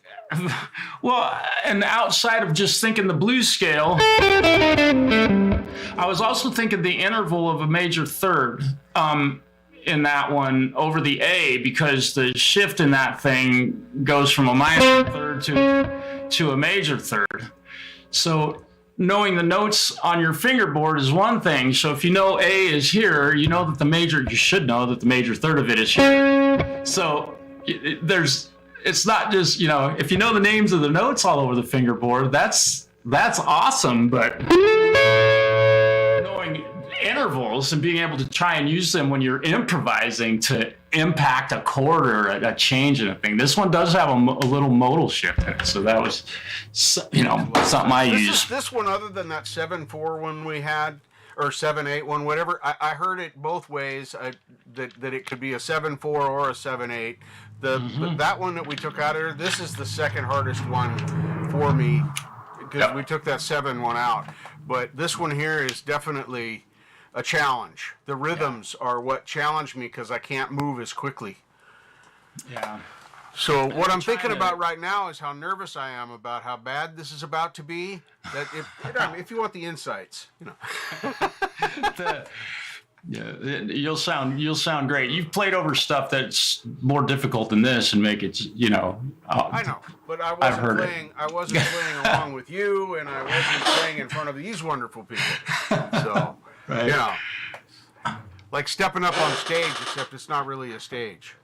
Well, and outside of just thinking the blues scale, I was also thinking the interval of a major third. in that one over the A because the shift in that thing goes from a minor third to a major third. So knowing the notes on your fingerboard is one thing. So if you know A is here, you know that you should know that the major third of it is here. So it's not just, if you know the names of the notes all over the fingerboard, that's awesome. But knowing intervals and being able to try and use them when you're improvising to impact a chord or a change in a thing. This one does have a little modal shift in it, so that was, something I used. This one, other than that 7/4 one we had, or 7/8 one, whatever, I heard it both ways. That it could be a 7/4 or a 7/8. That one that we took out of there, this is the second hardest one for me because we took that 7 one out. But this one here is definitely a challenge. The rhythms are what challenge me because I can't move as quickly. Yeah. So what I'm thinking about right now is how nervous I am about how bad this is about to be. That if you want the insights, You'll sound great. You've played over stuff that's more difficult than this and make it, I know, but I wasn't playing along with you, and I wasn't playing in front of these wonderful people. So, right. Like stepping up on stage, except it's not really a stage.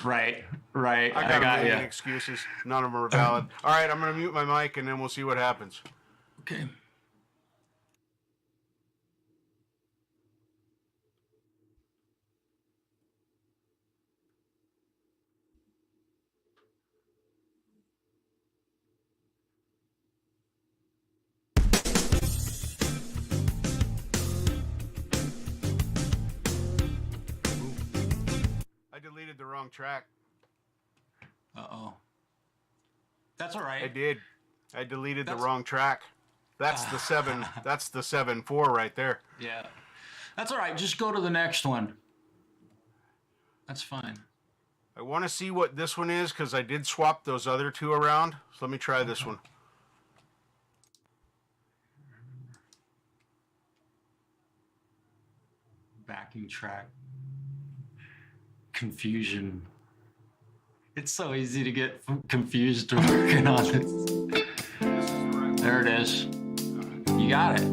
Right. I got a million excuses. None of them are valid. All right, I'm going to mute my mic, and then we'll see what happens. Okay. I deleted the wrong track. Uh-oh. That's all right. I did. I deleted the wrong track. That's the 7. That's the 7/4 right there. Yeah. That's all right. Just go to the next one. That's fine. I want to see what this one is because I did swap those other two around. So let me try this one. Backing track. Confusion. It's so easy to get confused working on this. There it is. You got it.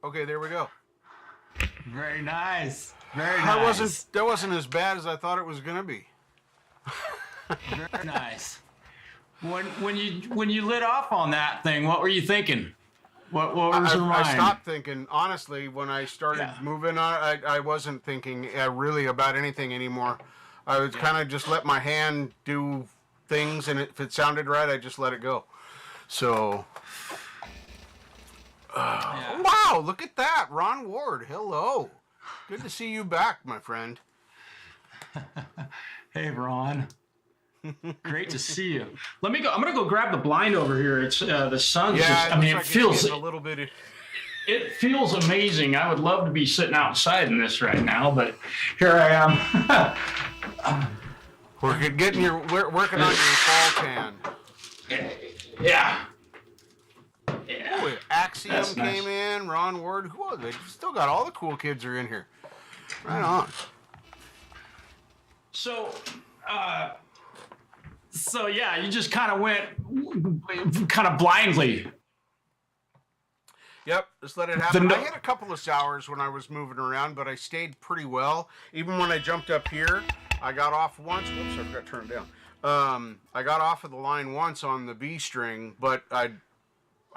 Okay, there we go. Very nice. Very That wasn't as bad as I thought it was gonna be. Very nice. When you lit off on that thing, what were you thinking? What was your mind? I stopped thinking, honestly, when I started moving on. I wasn't thinking really about anything anymore. I would kind of just let my hand do things, and if it sounded right, I just let it go. So, wow, look at that. Ron Ward, hello. Good to see you back, my friend. Hey, Ron. Great to see you. Let me go. I'm gonna go grab the blind over here. It's the sun's just. I mean, it feels a little bit. It feels amazing. I would love to be sitting outside in this right now, but here I am. We're working on your fall tan. Yeah. Oh, Axiom came in. Ron Ward. Who are they? Still got all the cool kids are in here. Right on. So yeah, you just kind of went kind of blindly. Yep, just let it happen. I had a couple of sours when I was moving around, but I stayed pretty well. Even when I jumped up here, I got off once. Whoops, I forgot to turn it down. I got off of the line once on the B string, but I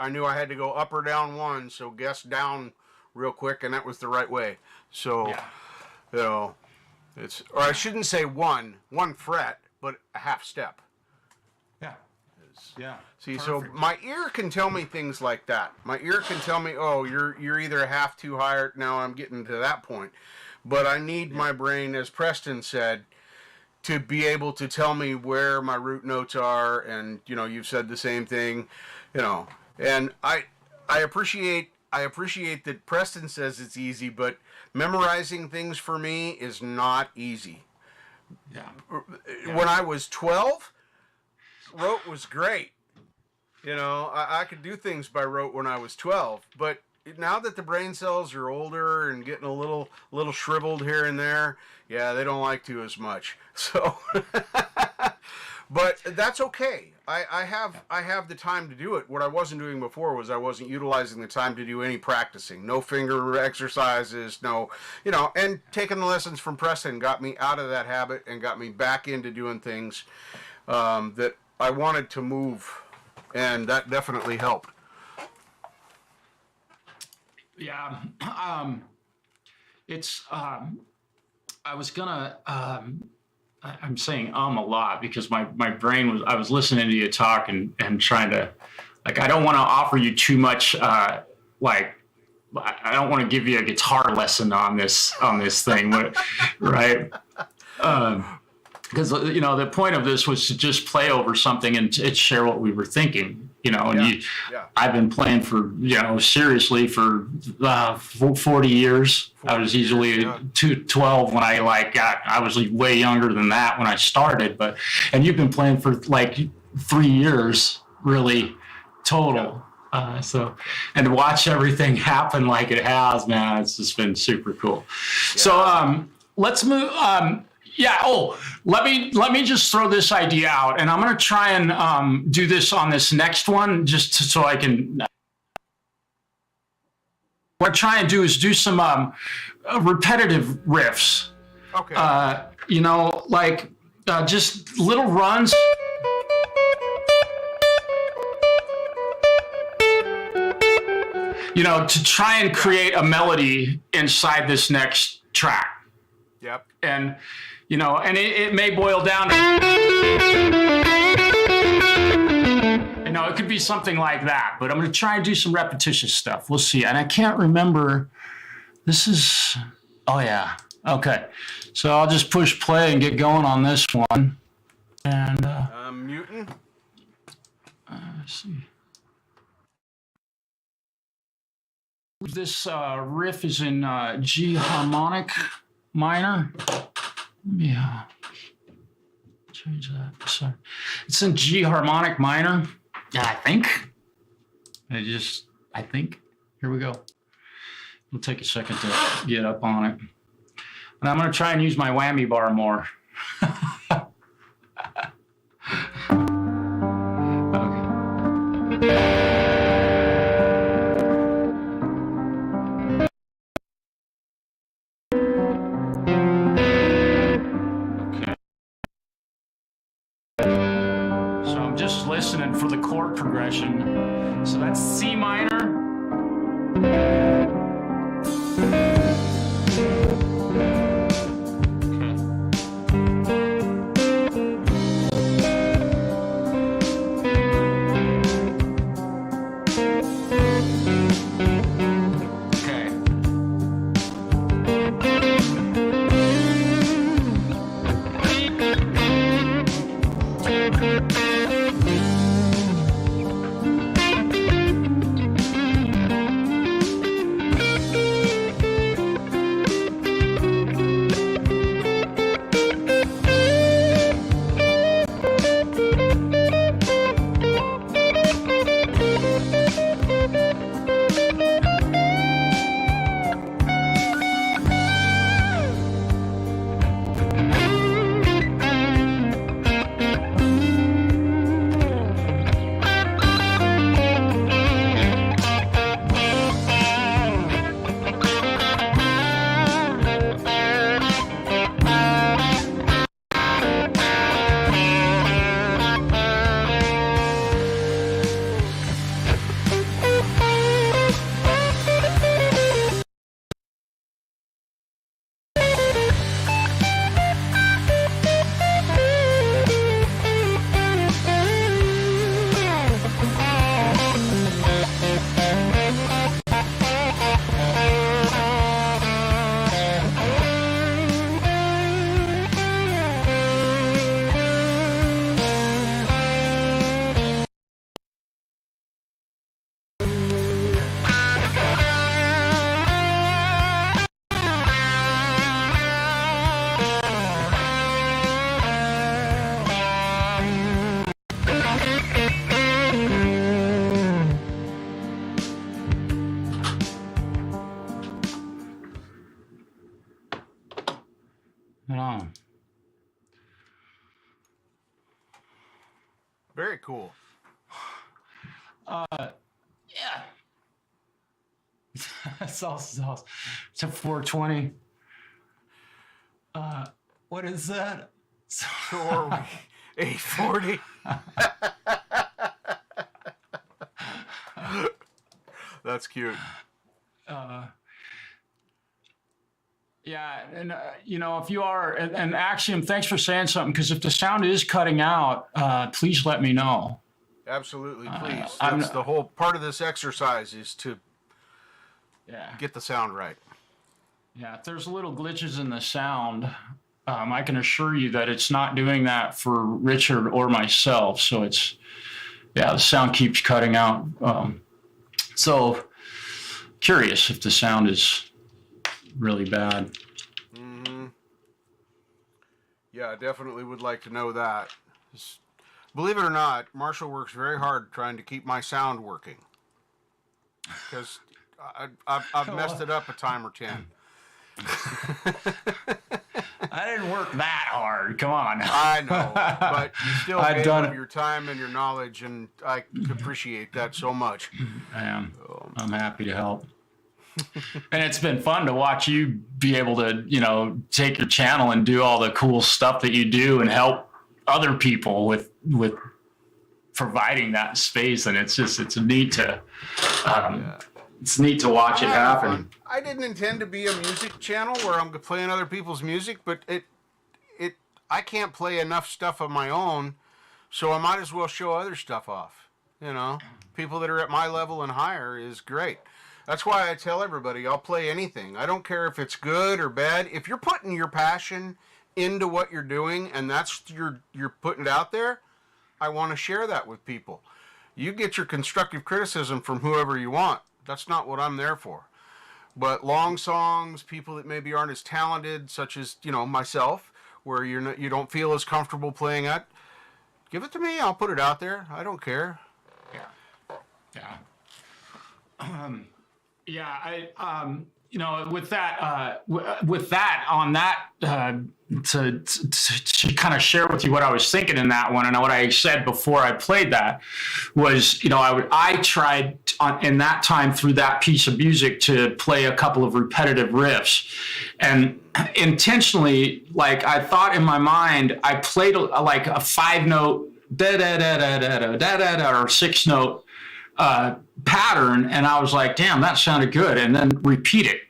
knew I had to go up or down one, so guess down real quick, and that was the right way. So, you know, or I shouldn't say one fret, but a half step. Yeah. See, perfect. So my ear can tell me things like that. My ear can tell me, oh, you're either a half too high, or now I'm getting to that point. But I need my brain, as Preston said, to be able to tell me where my root notes are, and you've said the same thing, And I appreciate that Preston says it's easy, but memorizing things for me is not easy. Yeah. When I was 12, rote was great. I could do things by rote when I was 12, but now that the brain cells are older and getting a little shriveled here and there, they don't like to as much. So, but that's okay. I have the time to do it. What I wasn't doing before was I wasn't utilizing the time to do any practicing. No finger exercises, and taking the lessons from Preston got me out of that habit and got me back into doing things that I wanted to move, and that definitely helped. Yeah. It's I was gonna I'm saying a lot because my brain I was listening to you talk and trying to, I don't want to offer you too much I don't want to give you a guitar lesson on this thing, right? Because the point of this was to just play over something and share what we were thinking, I've been playing for seriously for 40 years. I was easily 12 when I was way younger than that when I started, and you've been playing for 3 years really total. And to watch everything happen like it has, man, it's just been super cool. So let's move. Let me just throw this idea out, and I'm going to try and do this on this next one, just so I can. What I try and do is do some repetitive riffs. Okay. Just little runs. To try and create a melody inside this next track. Yep. And and it may boil down to, it could be something like that, but I'm going to try and do some repetitious stuff. We'll see. And I can't remember. This is, okay. So I'll just push play and get going on this one. And, I'm muting. Let's see. This riff is in G harmonic minor. Let me change that. Sorry. It's in G harmonic minor. I think. Here we go. It'll take a second to get up on it. And I'm going to try and use my whammy bar more. Okay. progression. So that's C minor. Very cool. Yeah. It's awesome. It's a 420. What is that? Sure. 840. That's cute. Yeah, and if you are, and Axiom, thanks for saying something, because if the sound is cutting out, please let me know. Absolutely, please. That's the whole part of this exercise is to get the sound right. Yeah, if there's little glitches in the sound, I can assure you that it's not doing that for Richard or myself. So the sound keeps cutting out. So curious if the sound is really bad. Mm-hmm. Yeah, I definitely would like to know that. Believe it or not, Marshall works very hard trying to keep my sound working. Because I've messed it up a time or 10. I didn't work that hard. Come on. I know, but you still gave up your time and your knowledge, and I appreciate that so much. I am. I'm happy to help. And it's been fun to watch you be able to, take your channel and do all the cool stuff that you do and help other people with providing that space. And it's neat to, it's neat to watch it happen. I didn't intend to be a music channel where I'm playing other people's music, but I can't play enough stuff of my own, so I might as well show other stuff off. People that are at my level and higher is great. That's why I tell everybody I'll play anything. I don't care if it's good or bad. If you're putting your passion into what you're doing and that's you're putting it out there, I want to share that with people. You get your constructive criticism from whoever you want. That's not what I'm there for. But long songs, people that maybe aren't as talented, such as myself, where you don't feel as comfortable playing at, give it to me. I'll put it out there. I don't care. Yeah. With that on that, to kind of share with you what I was thinking in that one, and what I said before I played that was, I tried in that time through that piece of music to play a couple of repetitive riffs, and intentionally, like I thought in my mind, I played like a 5-note da da da da da da da da da, or 6-note pattern, and I was like, damn, that sounded good, and then repeat it,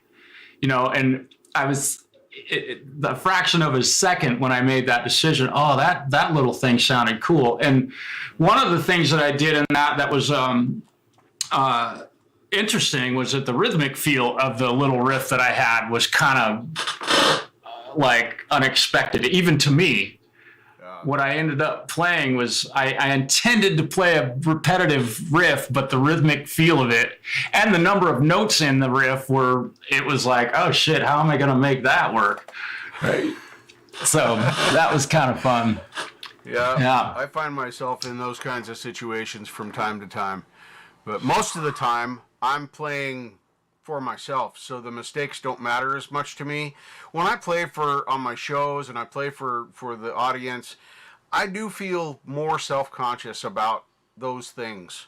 and I was the fraction of a second when I made that decision. Oh, that little thing sounded cool. And one of the things that I did in that was interesting was that the rhythmic feel of the little riff that I had was kind of like unexpected, even to me. What I ended up playing was I intended to play a repetitive riff, but the rhythmic feel of it and the number of notes in the riff it was like, oh shit, how am I going to make that work? Right. So that was kind of fun. Yeah. I find myself in those kinds of situations from time to time, but most of the time I'm playing for myself, so the mistakes don't matter as much to me. When I play on my shows and I play for the audience, I do feel more self-conscious about those things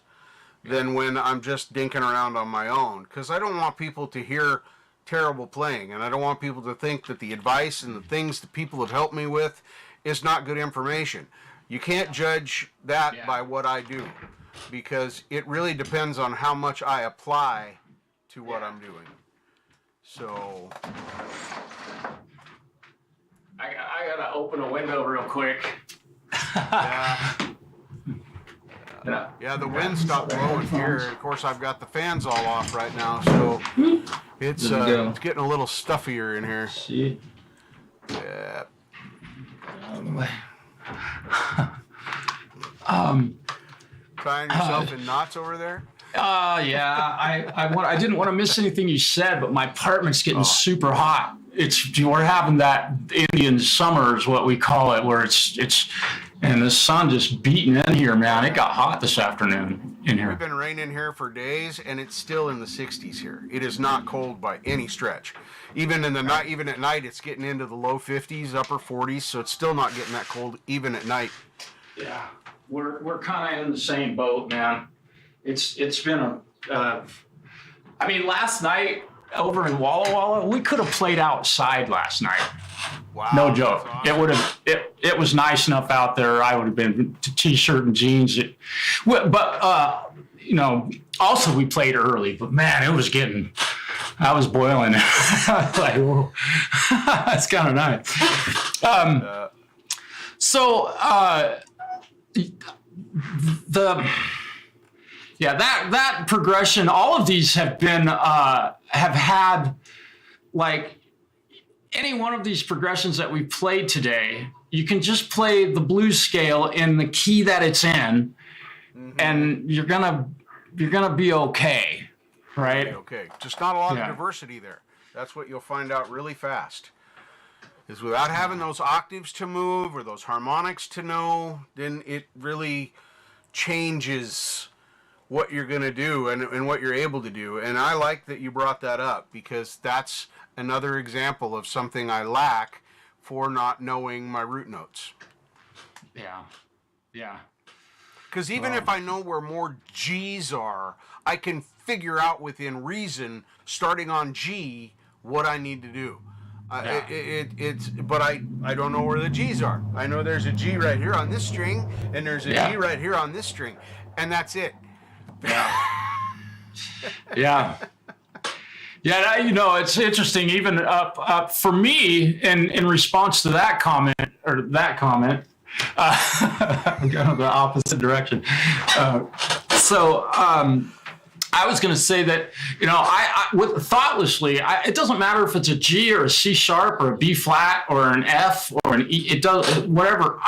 than when I'm just dinking around on my own, because I don't want people to hear terrible playing, and I don't want people to think that the advice and the things that people have helped me with is not good information. You can't judge that by what I do, because it really depends on how much I apply to what I'm doing. So I gotta open a window real quick. Yeah, the wind stopped blowing here. Of course, I've got the fans all off right now, so it's getting a little stuffier in here. See? Yeah. Tying yourself in knots over there? Yeah. I didn't want to miss anything you said, but my apartment's getting super hot. We're having that Indian summer is what we call it, where it's and the sun just beating in here, man. It got hot this afternoon in here. We've been raining here for days, and it's still in the 60s here. It is not cold by any stretch. Even at night, it's getting into the low 50s, upper 40s, so it's still not getting that cold even at night. Yeah, we're kind of in the same boat, man. It's been last night over in Walla Walla, we could have played outside last night. Wow. No joke. Awesome. It was nice enough out there. I would have been t-shirt and jeans. Also we played early, but man, I was boiling. I was like, whoa, that's kind of nice. That progression, all of these have been, have had, like, any one of these progressions that we played today, you can just play the blues scale in the key that it's in, and you're gonna be okay, right? Okay. Just not a lot of diversity there. That's what you'll find out really fast. Is without having those octaves to move or those harmonics to know, then it really changes what you're going to do and what you're able to do. And I like that you brought that up, because that's another example of something I lack for not knowing my root notes. Yeah. Because even if I know where more G's are, I can figure out within reason, starting on G, what I need to do. But I don't know where the G's are. I know there's a G right here on this string, and there's a G right here on this string, and that's it. Yeah. It's interesting. Even for me, in response to that comment, I'm going the opposite direction. I was going to say that, thoughtlessly, it doesn't matter if it's a G or a C sharp or a B flat or an F or an E. It does whatever.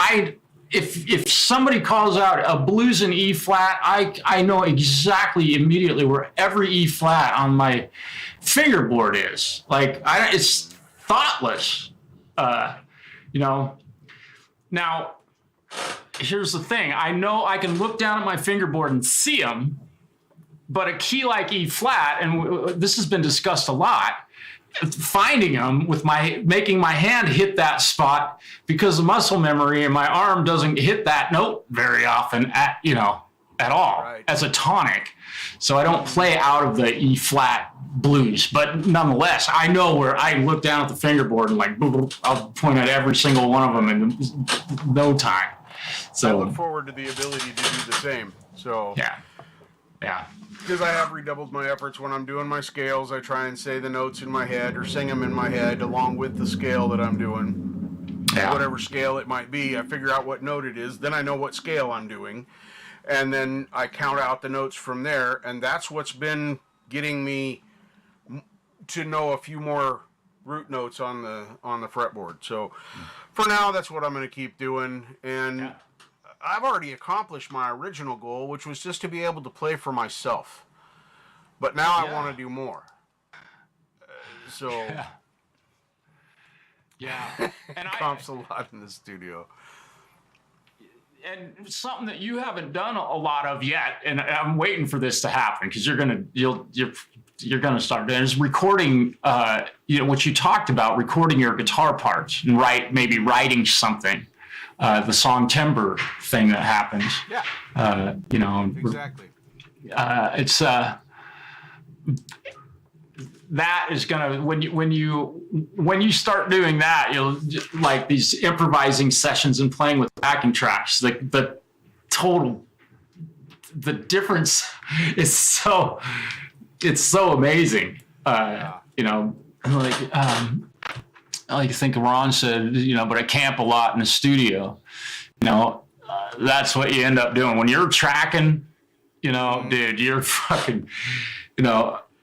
If somebody calls out a blues in E flat, I know exactly immediately where every E flat on my fingerboard is. Like, it's thoughtless, Now, here's the thing. I know I can look down at my fingerboard and see them, but a key like E flat, and this has been discussed a lot, finding them making my hand hit that spot, because the muscle memory in my arm doesn't hit that note very often at all, right, as a tonic. So I don't play out of the E flat blues, but nonetheless, I know where I look down at the fingerboard and I'll point at every single one of them in no time. So I look forward to the ability to do the same. So yeah. because I have redoubled my efforts when I'm doing my scales. I try and say the notes in my head or sing them in my head along with the scale that I'm doing. Yeah. Whatever scale it might be, I figure out what note it is. Then I know what scale I'm doing. And then I count out the notes from there. And that's what's been getting me to know a few more root notes on the fretboard. So for now, that's what I'm going to keep doing. And I've already accomplished my original goal, which was just to be able to play for myself. But now I want to do more. Yeah. And comps a lot in the studio. And something that you haven't done a lot of yet, and I'm waiting for this to happen because you're gonna start doing is recording. What you talked about, recording your guitar parts and maybe writing something. The song timbre thing that happens. Yeah. Exactly. It's that is gonna when you start doing that, you'll like these improvising sessions and playing with backing tracks. The difference is so amazing. I like to think Ron said, but I camp a lot in the studio. That's what you end up doing when you're tracking. Dude, you're fucking.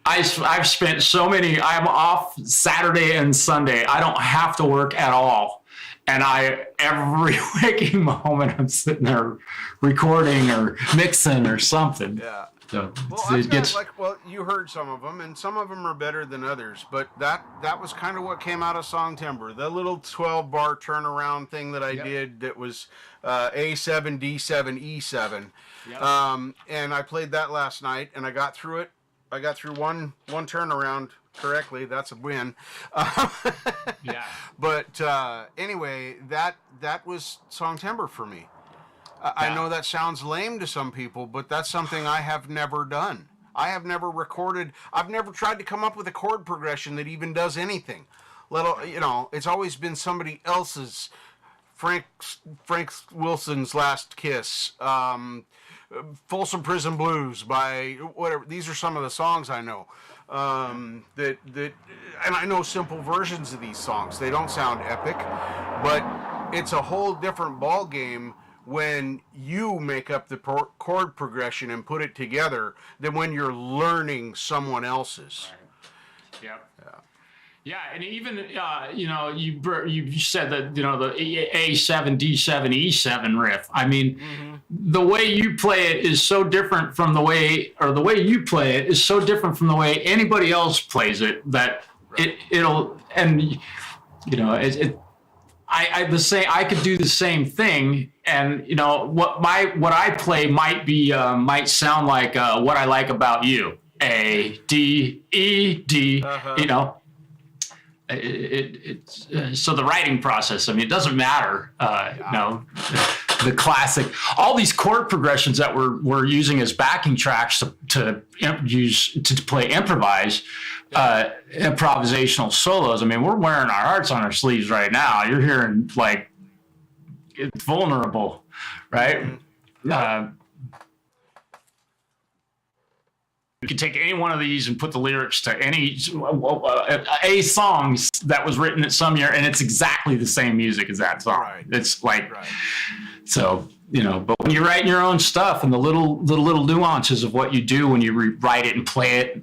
I've spent so many. I'm off Saturday and Sunday. I don't have to work at all, and every waking moment I'm sitting there recording or mixing or something. Yeah. So you heard some of them, and some of them are better than others. But that was kind of what came out of Song Timbre, the little 12-bar turnaround thing that I did. That was A7, D7, E7, and I played that last night, and I got through it. I got through one turnaround correctly. That's a win. Yeah. But anyway, that was Song Timbre for me. I know that sounds lame to some people, but that's something I have never done. I have never recorded. I've never tried to come up with a chord progression that even does anything. It's always been somebody else's. Frank Wilson's Last Kiss, Folsom Prison Blues by whatever. These are some of the songs I know. And I know simple versions of these songs. They don't sound epic, but it's a whole different ball game when you make up the chord progression and put it together than when you're learning someone else's. Right. Yep. Yeah, and even you said that the A7, D7, E7 riff. I mean, the way you play it is so different from the way you play it is so different from the way anybody else plays it that it'll I could do the same thing, and what I play might sound like What I Like About You, A D E D, so the writing process, it doesn't matter. The classic, all these chord progressions that we're using as backing tracks to use to play improvisational solos. We're wearing our hearts on our sleeves right now. You're hearing it's vulnerable, right? You can take any one of these and put the lyrics to any a song that was written at some year, and it's exactly the same music as that song. Right. It's so but when you're writing your own stuff and the little nuances of what you do when you rewrite it and play it,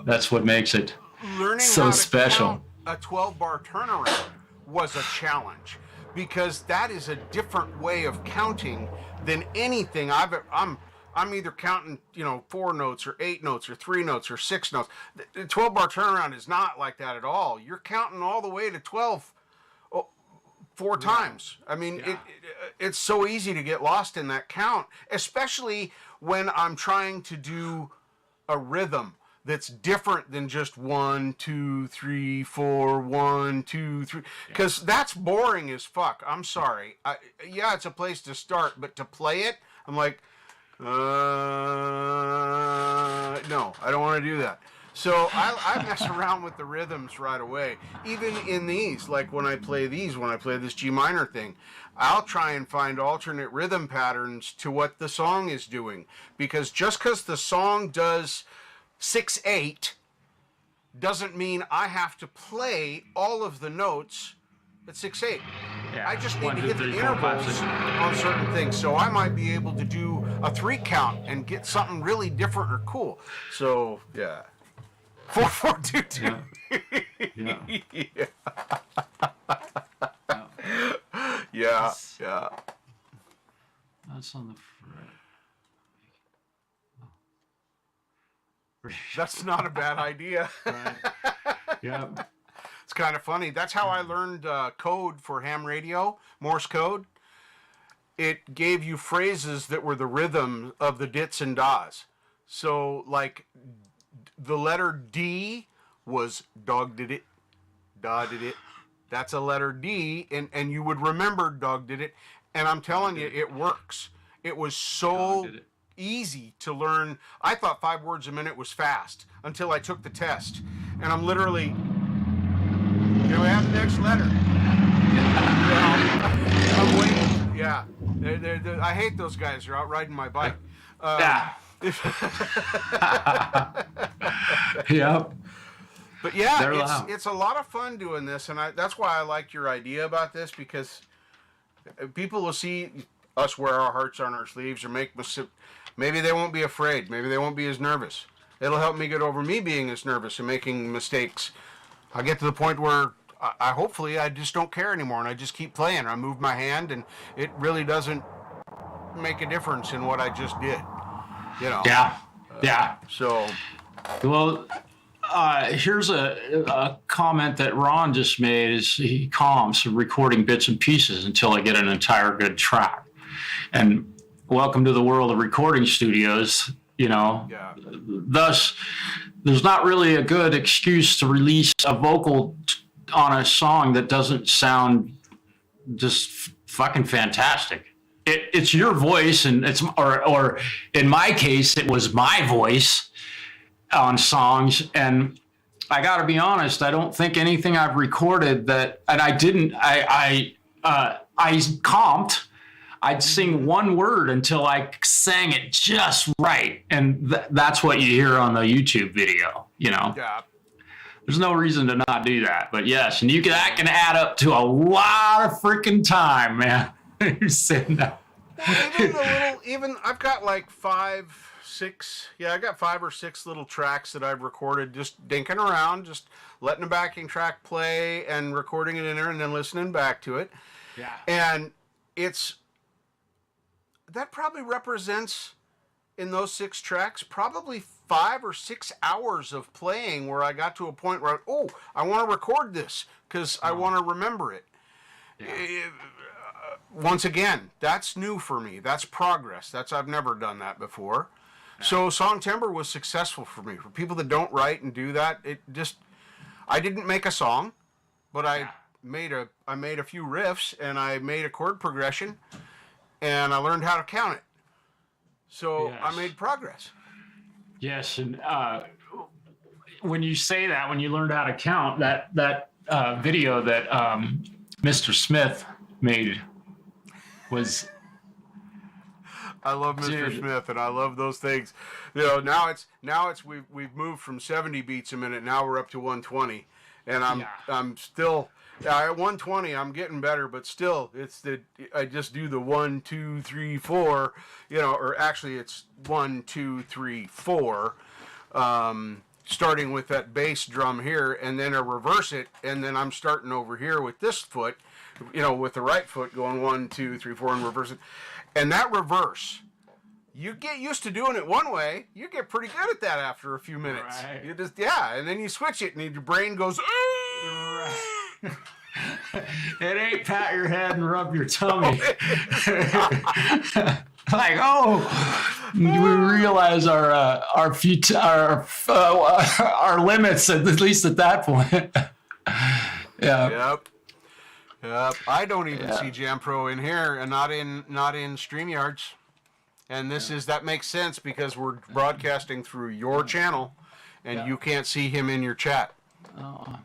that's what makes it learning so how to count special. A 12-bar turnaround was a challenge because that is a different way of counting than anything I'm either counting, 4 notes or 8 notes or 3 notes or 6 notes. The 12-bar turnaround is not like that at all. You're counting all the way to 12 4 times. It's so easy to get lost in that count, especially when I'm trying to do a rhythm that's different than just 1, 2, 3, 4, 1, 2, 3. Because that's boring as fuck. I'm sorry. It's a place to start, but to play it, I'm like, no, I don't want to do that. So I mess around with the rhythms right away. Even in these, like when I play this G minor thing, I'll try and find alternate rhythm patterns to what the song is doing. Because just because the song does 6/8 doesn't mean I have to play all of the notes at 6/8. Yeah. I just need 1, to 2, hit 3, the 4, 5, intervals 6. on certain things. So I might be able to do a 3 count and get something really different or cool. So, yeah. 4/4/2/2. Yeah. Yeah. Yeah. That's on the fret. That's not a bad idea. Right. Yeah. It's kind of funny. That's how I learned code for ham radio, Morse code. It gave you phrases that were the rhythm of the dits and das. So, like, the letter D was dog did it, da did it. That's a letter D, and you would remember dog did it. And I'm telling you, it works. It was so easy to learn. I thought 5 words a minute was fast until I took the test. And I'm literally, can we have the next letter? I'm waiting. Yeah. I hate those guys who are out riding my bike. Yep. But yeah, They're loud. it's a lot of fun doing this, and that's why I like your idea about this, because people will see us wear our hearts on our sleeves or make mistakes. Maybe they won't be afraid. Maybe they won't be as nervous. It'll help me get over me being as nervous and making mistakes. I get to the point where hopefully I just don't care anymore, and I just keep playing. I move my hand, and it really doesn't make a difference in what I just did. You know. Yeah. Yeah. So. Well, here's a comment that Ron just made. Is he calms recording bits and pieces until I get an entire good track. And welcome to the world of recording studios. You know, thus there's not really a good excuse to release a vocal on a song that doesn't sound just fucking fantastic. It's your voice, and it's or in my case, it was my voice on songs. And I got to be honest, I don't think anything I've recorded that, and I didn't. I comped. I'd sing one word until I sang it just right, and that's what you hear on the YouTube video. You know. Yeah. There's no reason to not do that, but yes, and that can add up to a lot of freaking time, man. You're sitting there. Well, even I've got like 5, 6. Yeah, I got 5 or 6 little tracks that I've recorded, just dinking around, just letting the backing track play and recording it in there, and then listening back to it. Yeah. And that probably represents, in those 6 tracks, probably 5 or 6 hours of playing where I got to a point where, I want to record this because I want to remember it. Yeah. Once again, that's new for me. That's progress. I've never done that before. Yeah. So Song Timber was successful for me. For people that don't write and do that, I didn't make a song, but I made a few riffs, and I made a chord progression, and I learned how to count it. So I made progress. Yes, and when you say that, when you learned how to count, that video that Mr. Smith made was. I love Mr. Smith, and I love those things. You know, now it's we've moved from 70 beats a minute. Now we're up to 120, and I'm still. At 120, I'm getting better, but still, I just do the 1, 2, 3, 4, or actually it's 1, 2, 3, 4, starting with that bass drum here, and then I reverse it, and then I'm starting over here with this foot, with the right foot going 1, 2, 3, 4, and reverse it. And that reverse, you get used to doing it one way, you get pretty good at that after a few minutes. Right. You just, and then you switch it, and your brain goes, right. It ain't pat your head and rub your tummy. Like, we realize our limits, at least at that point. Yeah. Yep. I don't even see Jam Pro in here, and not in StreamYards. And that makes sense because we're broadcasting through your channel, and you can't see him in your chat. Oh.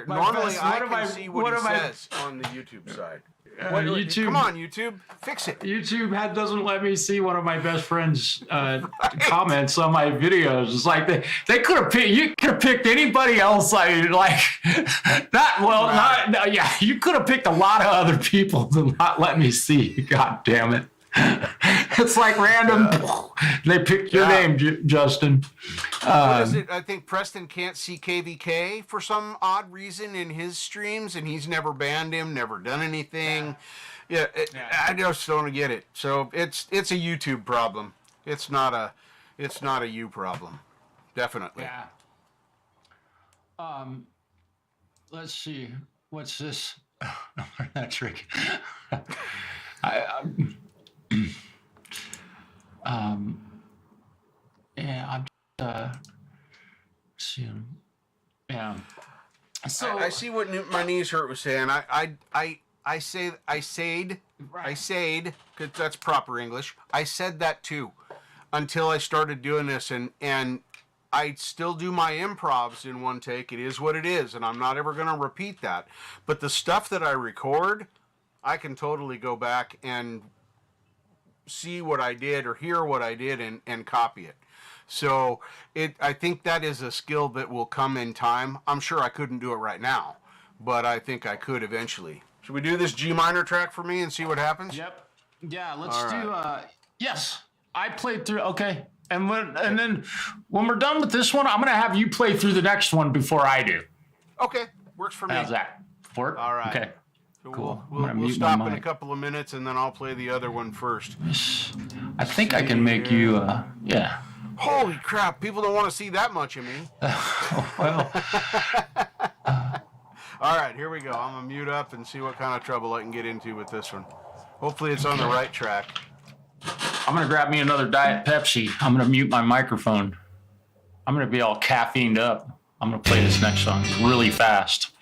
Normally, I can see what he says on the YouTube side. YouTube, come on, YouTube, fix it. YouTube doesn't let me see one of my best friends' comments on my videos. It's like they could have picked. You could have picked anybody else. Like that. Well, not yeah. You could have picked a lot of other people to not let me see. God damn it. It's like random. They picked your name, Justin. What is it? I think Preston can't see KVK for some odd reason in his streams, and he's never banned him, never done anything. I just don't get it. So it's a YouTube problem. It's not a you problem. Definitely. Yeah. Let's see. What's this? That trick. Yeah, I'm seeing. Yeah. So I see what my knees hurt was saying. I said, because that's proper English. I said that too, until I started doing this, and I still do my improvs in one take. It is what it is, and I'm not ever going to repeat that. But the stuff that I record, I can totally go back and see what I did or hear what I did and copy it. So I think that is a skill that will come in time. I'm sure I couldn't do it right now, but I think I could eventually. Should we do this G minor track for me and see what happens? Yep. Yeah, let's do yes. I played through okay. And then when we're done with this one, I'm gonna have you play through the next one before I do. Okay. Works for me. How's that? Work? All right. Okay. So Cool. We'll stop in a couple of minutes and then I'll play the other one first. I think I can make you yeah. Holy crap, people don't want to see that much of me. Well, all right, here we go. I'm going to mute up and see what kind of trouble I can get into with this one. Hopefully it's on the right track. I'm going to grab me another Diet Pepsi. I'm going to mute my microphone. I'm going to be all caffeined up. I'm going to play this next song really fast.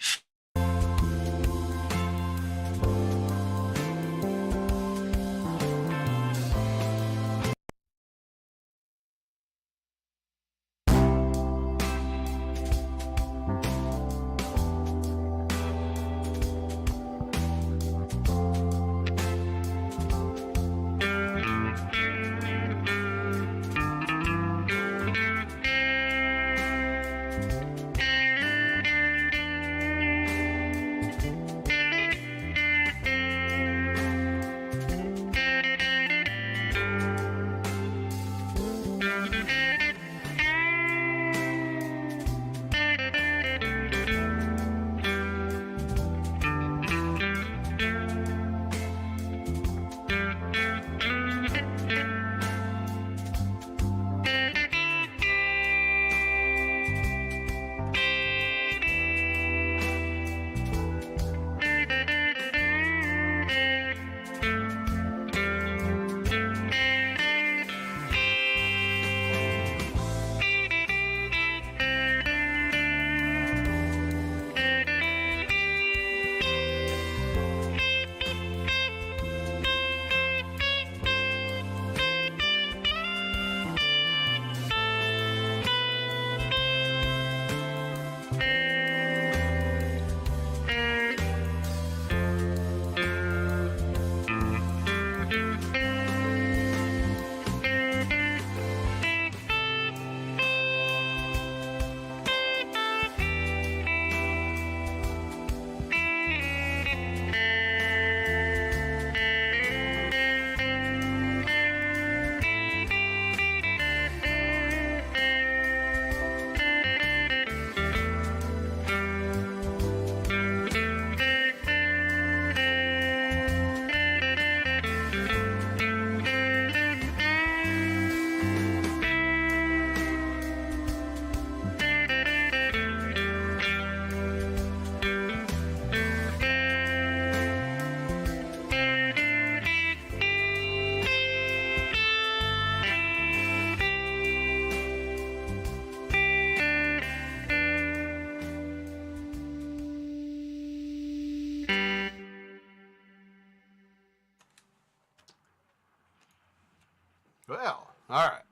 Well, all right.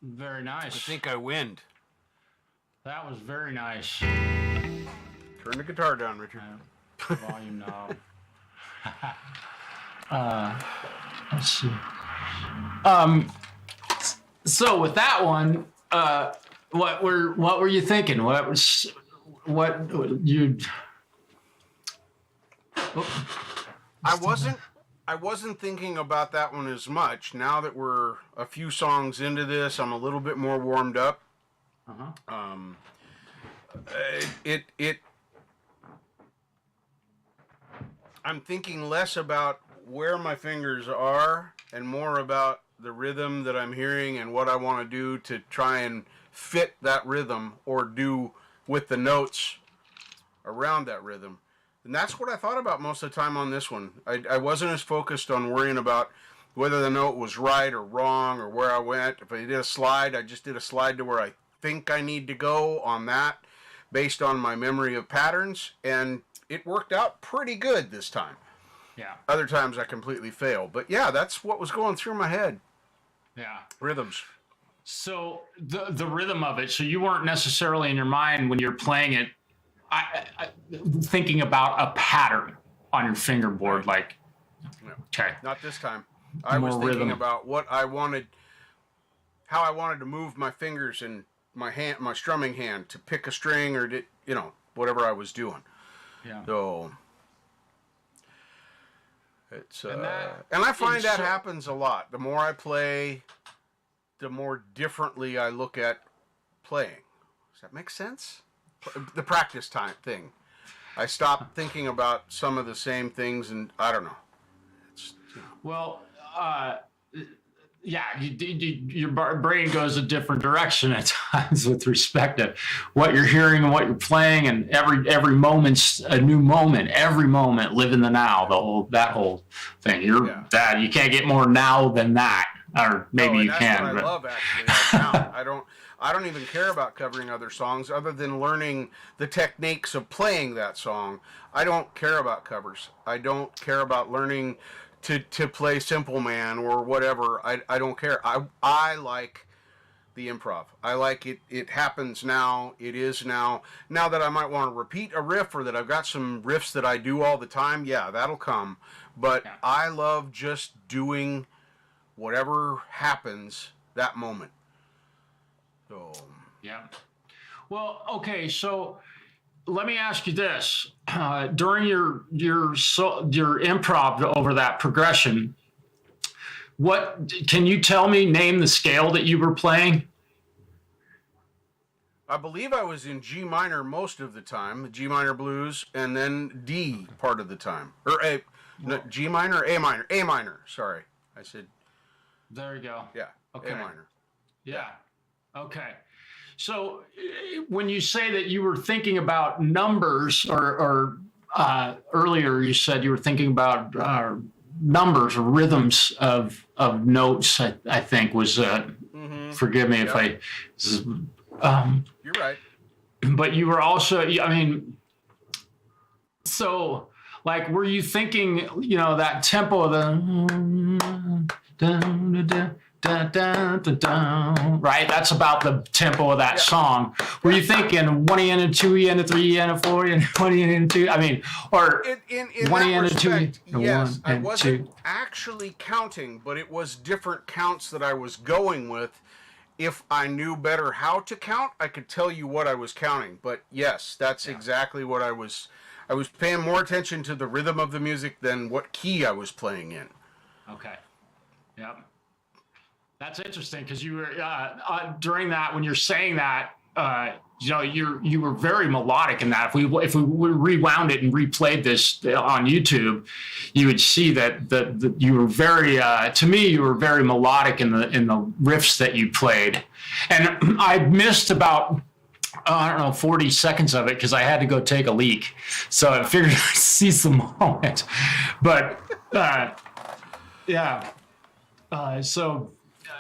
Very I nice. think I winned. That was very nice. Turn the guitar down, Richard. Volume knob. Let's see. So with that one, what were you thinking? What you? I wasn't thinking about that one as much. Now that we're a few songs into this, I'm a little bit more warmed up. I'm thinking less about where my fingers are and more about the rhythm that I'm hearing and what I want to do to try and fit that rhythm or do with the notes around that rhythm. And that's what I thought about most of the time on this one. I wasn't as focused on worrying about whether the note was right or wrong or where I went. If I did a slide, I just did a slide to where I think I need to go on that based on my memory of patterns. And it worked out pretty good this time. Yeah. Other times I completely fail. But yeah, that's what was going through my head. Yeah. Rhythms. So the rhythm of it. So you weren't necessarily in your mind when you're playing it, thinking about a pattern on your fingerboard, like. No. Okay. Not this time. I was thinking rhythm. about what I wanted, how I wanted to move my fingers and my hand, my strumming hand to pick a string or whatever I was doing. Yeah. So it's And I find that so- happens a lot. The more I play, the more differently I look at playing. Does that make sense? The practice time thing. I stop thinking about some of the same things, and I don't know. Well, yeah, your brain goes a different direction at times with respect to what you're hearing and what you're playing, and every moment's a new moment. Every moment, live in the now. That whole thing. You can't get more now than that, or maybe you can. What I love actually. Now. I don't even care about covering other songs other than learning the techniques of playing that song. I don't care about covers. I don't care about learning to play Simple Man or whatever. I don't care. I like the improv. I like it. It happens now. It is now. Now that I might want to repeat a riff or that I've got some riffs that I do all the time, yeah, that'll come. But I love just doing whatever happens that moment. So yeah. Well, okay. So let me ask you this: during your improv over that progression, what can you tell me? Name the scale that you were playing. I believe I was in G minor most of the time, the G minor blues, and then D part of the time, or G minor, A minor. Sorry, I said. There you go. Yeah. Okay. A minor. Yeah. Okay. So when you say that you were thinking about numbers, or earlier you said you were thinking about numbers or rhythms of notes, I think was. Forgive me if I. You're right. But you were also, I mean, so like, were you thinking, that tempo of the. Right, that's about the tempo of that song. Were you thinking 1 and a 2 and a 3 and a 4 and 1 and a 2? I mean, or in 1 that and a 2. respect, yes, I and wasn't 2. actually counting, but it was different counts that I was going with. If I knew better how to count, I could tell you what I was counting. But yes, that's exactly what I was. I was paying more attention to the rhythm of the music than what key I was playing in. Okay. Yep. That's interesting because you were during that, when you're saying that, you were very melodic in that. If we rewound it and replayed this on YouTube, you would see that you were very to me you were very melodic in the riffs that you played, and I missed about 40 seconds of it because I had to go take a leak, so I figured I'd seize the moment. But so.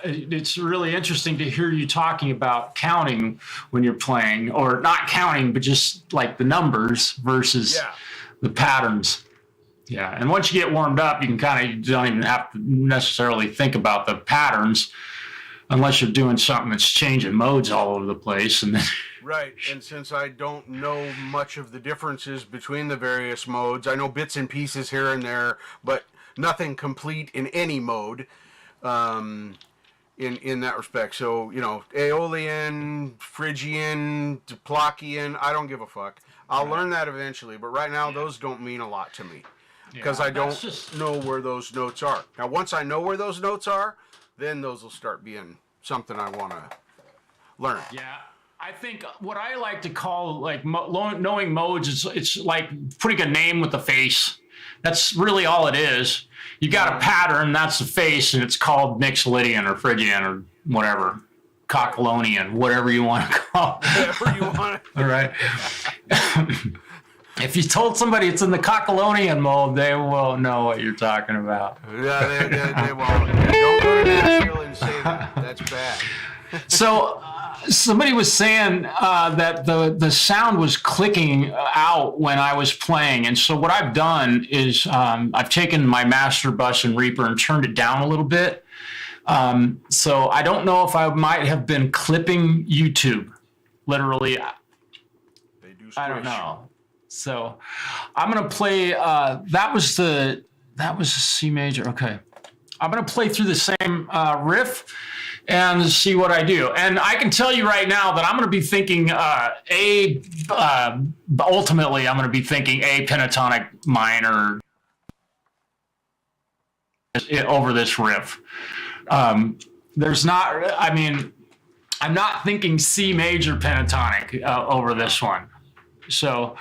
It's really interesting to hear you talking about counting when you're playing, or not counting, but just like the numbers versus the patterns. Yeah. And once you get warmed up, you don't even have to necessarily think about the patterns. unless you're doing something that's changing modes all over the place. And then, right, and since I don't know much of the differences between the various modes, I know bits and pieces here and there, but nothing complete in any mode. In that respect. So, you know, Aeolian, Phrygian, Diplocian, I don't give a fuck. I'll learn that eventually, but right now those don't mean a lot to me because I don't know where those notes are. Now, once I know where those notes are, then those will start being something I want to learn. yeah, I think what I like to call like knowing modes, it's like putting a name with a face. That's really all it is. You got a pattern, that's the face, and it's called Mixolydian or Phrygian or whatever, Cockilonian, whatever you want to call it. Whatever you want. All right. If you told somebody it's in the Cockilonian mode, they will know what you're talking about. Yeah, they won't. Don't go to Nashville and say that. That's bad. So somebody was saying that the sound was clicking out when I was playing. And so what I've done is I've taken my master bus and Reaper and turned it down a little bit. So I don't know if I might have been clipping YouTube. Literally, They do squish. I don't know. So I'm going to play, that was a C major. Okay. I'm going to play through the same riff and see what I do. And I can tell you right now that I'm going to be thinking ultimately I'm going to be thinking A pentatonic minor over this riff. There's not, I mean, I'm not thinking C major pentatonic over this one. So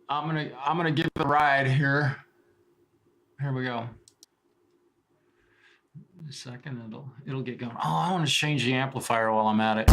I'm gonna give it a ride here. Here we go. A second, it'll get going. Oh, I want to change the amplifier while I'm at it.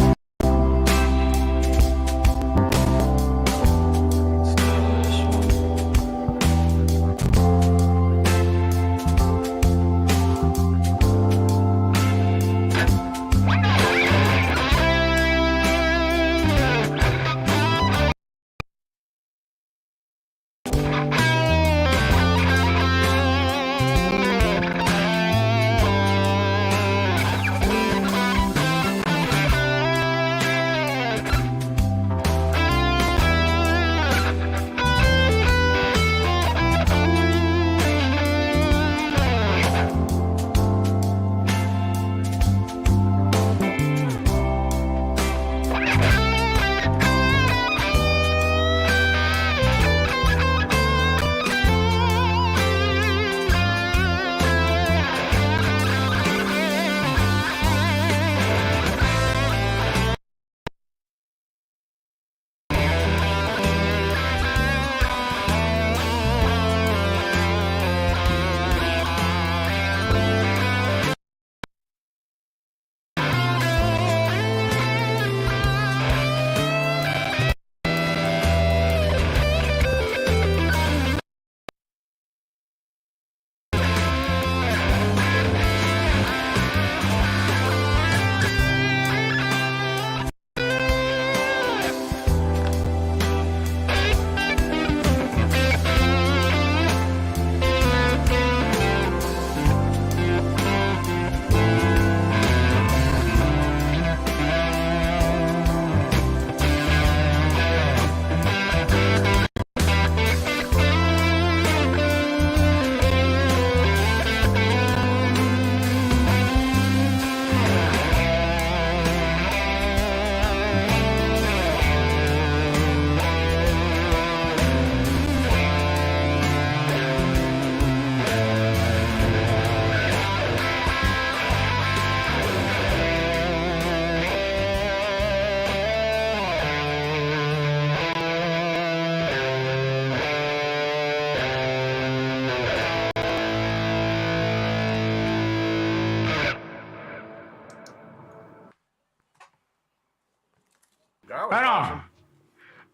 Right on.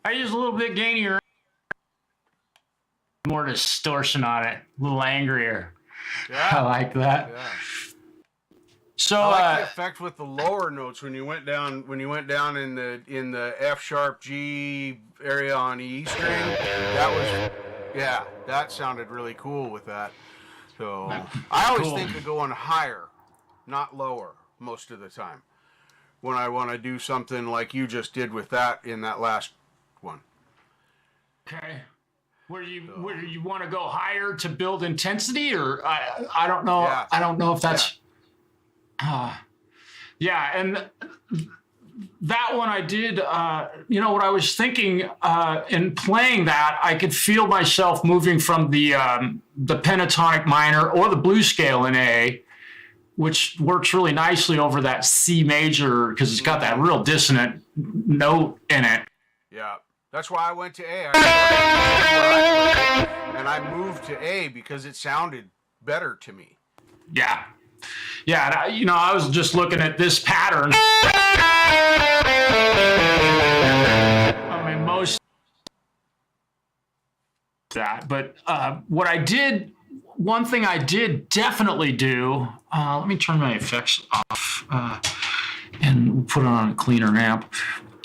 I use a little bit gainier, more distortion on it, a little angrier. Yeah. I like that. Yeah. So I like the effect with the lower notes when you went down in the F sharp G area on E string. That sounded really cool with that. So I always Cool. think of going higher, not lower, most of the time. When I want to do something like you just did with that in that last one. Okay. Where you want to go higher to build intensity, or I don't know. Yeah. I don't know if that's. Yeah, and that one I did. What I was thinking in playing that, I could feel myself moving from the pentatonic minor or the blues scale in A, which works really nicely over that C major because it's got that real dissonant note in it. Yeah. That's why I went to A. And I moved to A because it sounded better to me. Yeah. Yeah, and I was just looking at this pattern. I mean, most that, but one thing I did definitely do, let me turn my effects off and put it on a cleaner amp.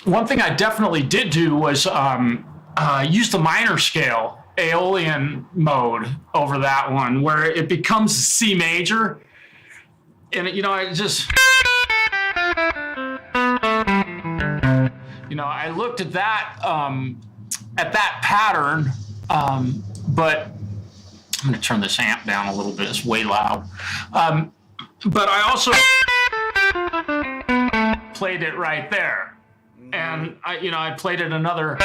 One thing I definitely did do was use the minor scale, Aeolian mode over that one, where it becomes C major. And, I just, I looked at that pattern, but I'm going to turn this amp down a little bit. It's way loud. But I also played it right there. And I played it another,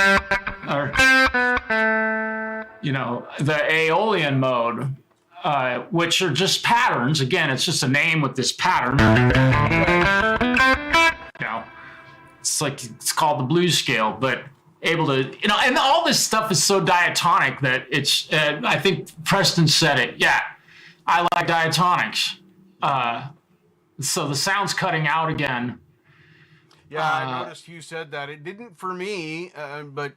the Aeolian mode, which are just patterns. Again, it's just a name with this pattern. It's called the blues scale, but able to, and all this stuff is so diatonic that it's, I think Preston said it. Yeah, I like diatonics. So the sound's cutting out again. Yeah, I noticed you said that. It didn't for me, but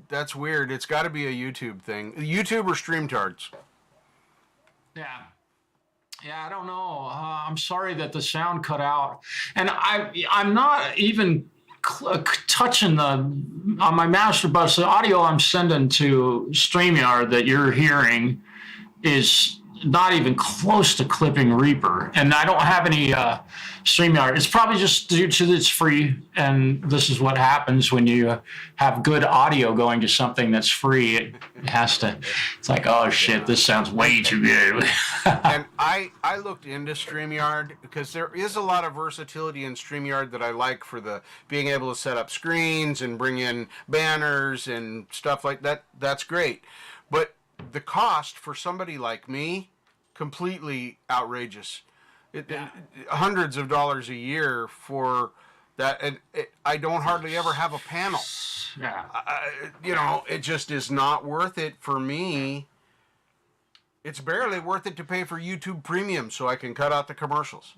that's weird. It's got to be a YouTube thing. YouTube or StreamYards. Yeah. Yeah, I don't know. I'm sorry that the sound cut out. And I'm not even touching on my master bus. The audio I'm sending to StreamYard that you're hearing is not even close to clipping Reaper. And I don't have any StreamYard. It's probably just due to it's free, and this is what happens when you have good audio going to something that's free. It has to, it's like, oh shit, this sounds way too good. And I looked into StreamYard because there is a lot of versatility in StreamYard that I like for the being able to set up screens and bring in banners and stuff like that. That's great. But the cost for somebody like me, completely outrageous. Hundreds of dollars a year for that, and I don't hardly ever have a panel. Yeah. It just is not worth it for me. It's barely worth it to pay for YouTube Premium so I can cut out the commercials.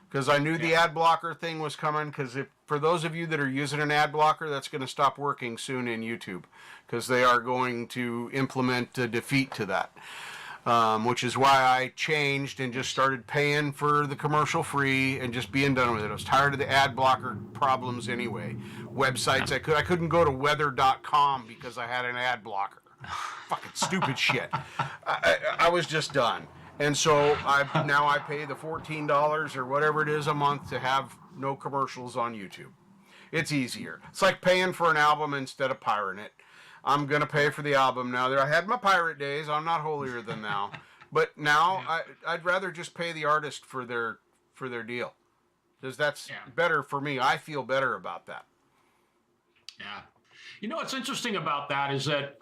Because I knew the ad blocker thing was coming. Because for those of you that are using an ad blocker, that's going to stop working soon in YouTube. Because they are going to implement a defeat to that. Which is why I changed and just started paying for the commercial free and just being done with it. I was tired of the ad blocker problems anyway. Websites, I couldn't go to weather.com because I had an ad blocker. Fucking stupid shit. I was just done. And so now I pay the $14 or whatever it is a month to have no commercials on YouTube. It's easier. It's like paying for an album instead of pirating it. I'm going to pay for the album now. I had my pirate days. I'm not holier than thou. But now I'd rather just pay the artist for their deal. Because that's better for me. I feel better about that. Yeah. What's interesting about that is that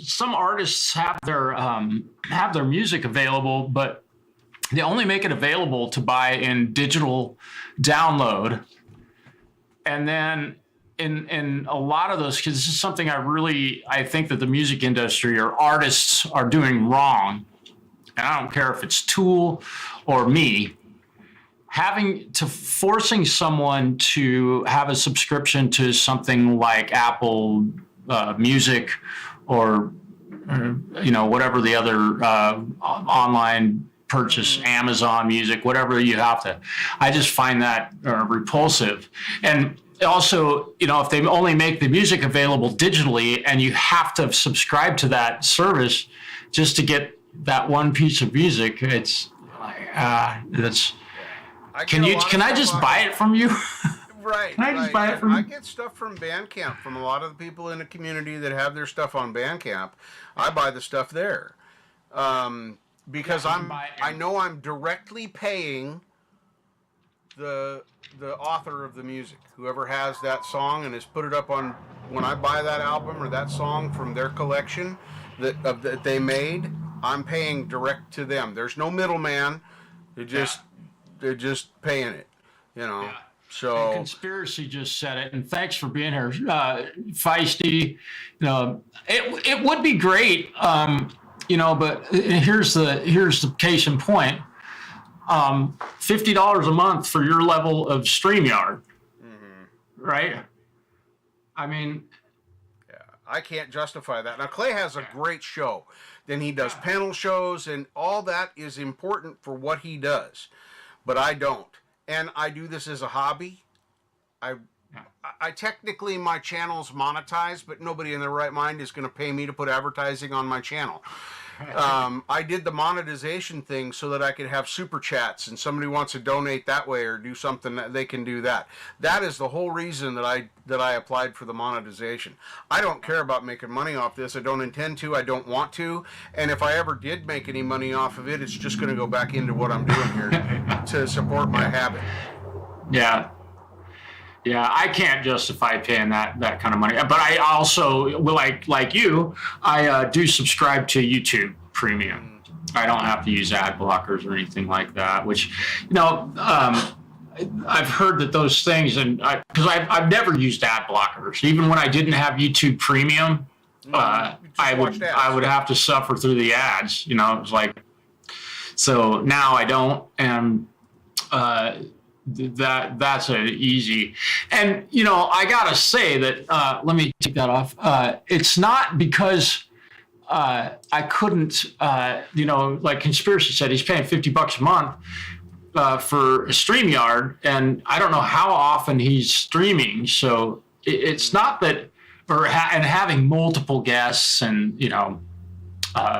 some artists have their music available, but they only make it available to buy in digital download. And then in a lot of those, because this is something I think that the music industry or artists are doing wrong, and I don't care if it's Tool or me, forcing someone to have a subscription to something like Apple Music or whatever the other online purchase, Amazon Music, whatever you have to. I just find that repulsive. And also, if they only make the music available digitally and you have to subscribe to that service just to get that one piece of music, it's that's. Can I just buy it from you? Right. Can I just buy it from I you? get stuff from Bandcamp from a lot of the people in the community that have their stuff on Bandcamp. I buy the stuff there. Because I know I'm directly paying the author of the music, whoever has that song and has put it up on. When I buy that album or that song from their collection that they made, I'm paying direct to them. There's no middleman. They're just paying it, you know. Yeah. So And Conspiracy just said it, and thanks for being here, Feisty. You know, it would be great, you know, but here's the case in point. $50 a month for your level of StreamYard, right? I mean, yeah, I can't justify that. Now Clay has a great show. Then he does panel shows, and all that is important for what he does, but I don't. And I do this as a hobby. I technically, my channel's monetized, but nobody in their right mind is going to pay me to put advertising on my channel. I did the monetization thing so that I could have super chats, and somebody wants to donate that way or do something, that they can do that. That is the whole reason that I applied for the monetization. I don't care about making money off this. I don't intend to. I don't want to. And if I ever did make any money off of it, it's just going to go back into what I'm doing here to support my habit. yeah. Yeah, I can't justify paying that kind of money. But I also, like you, I do subscribe to YouTube Premium. I don't have to use ad blockers or anything like that, which, you know, I've heard that those things, and because I've never used ad blockers. Even when I didn't have YouTube Premium, I would have to suffer through the ads. You know, it's like, so now I don't, and that's an easy. And you know, I gotta say that let me take that off. It's not because I couldn't, you know, like Conspiracy said, he's paying $50 a month for StreamYard, and I don't know how often he's streaming. So it's not that, and having multiple guests and, you know,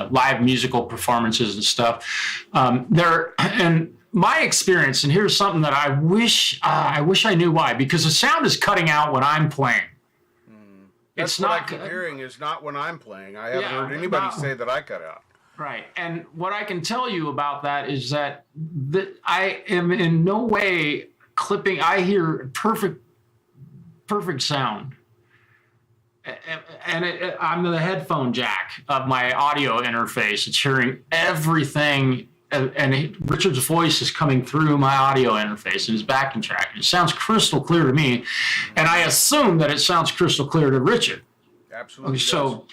live musical performances and stuff. And my experience, and here's something that I wish I knew why, because the sound is cutting out when I'm playing. That's It's what not I keep hearing is not when I'm playing. I haven't heard anybody say that I cut out. Right. And what I can tell you about that is that I am in no way clipping. I hear perfect sound. And I'm the headphone jack of my audio interface. It's hearing everything. And Richard's voice is coming through my audio interface and his backing track. It sounds crystal clear to me. And I assume that it sounds crystal clear to Richard. Absolutely. So,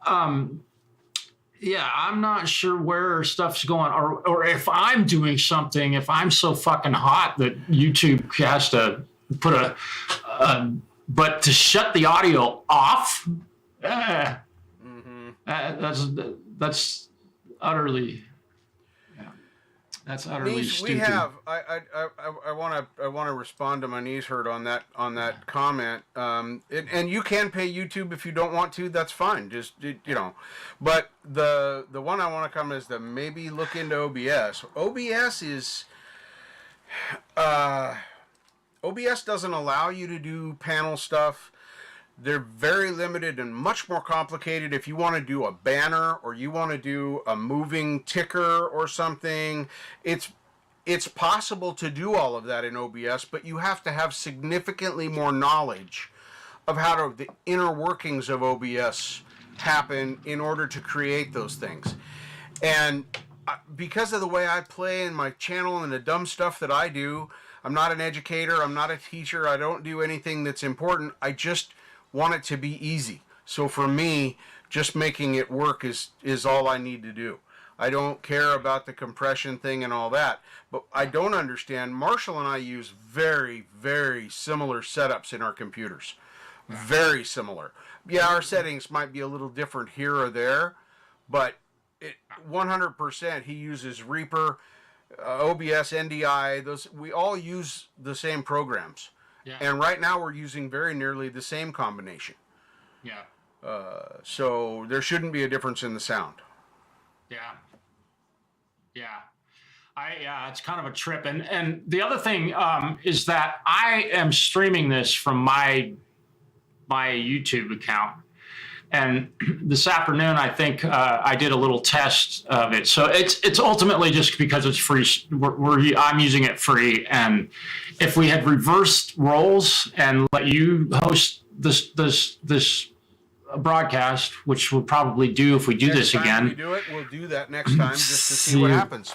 yeah, I'm not sure where stuff's going, or if I'm doing something, if I'm so fucking hot that YouTube has to put but to shut the audio off, that's utterly. That's utterly stupid. We have. I want to respond to my knees hurt on that comment. And you can pay YouTube if you don't want to. That's fine. Just you know, but the one I want to come is the maybe look into OBS. OBS doesn't allow you to do panel stuff. They're very limited and much more complicated. If you want to do a banner or you want to do a moving ticker or something, it's possible to do all of that in OBS, but you have to have significantly more knowledge of how the inner workings of OBS happen in order to create those things. And because of the way I play in my channel and the dumb stuff that I do, I'm not an educator, I'm not a teacher, I don't do anything that's important. I just want it to be easy. So for me, just making it work is all I need to do. I don't care about the compression thing and all that, but I don't understand. Marshall and I use very, very similar setups in our computers. Very similar. Yeah, our settings might be a little different here or there, but 100% he uses Reaper, OBS, NDI, we all use the same programs. Yeah. And right now we're using very nearly the same combination. Yeah. So there shouldn't be a difference in the sound. Yeah. It's kind of a trip. And the other thing is that I am streaming this from my YouTube account. And this afternoon, I think I did a little test of it. So it's ultimately just because it's free. I'm using it free. And if we had reversed roles and let you host this broadcast, which we'll probably do if we do this again. We do it. We'll do that next time just to see what happens.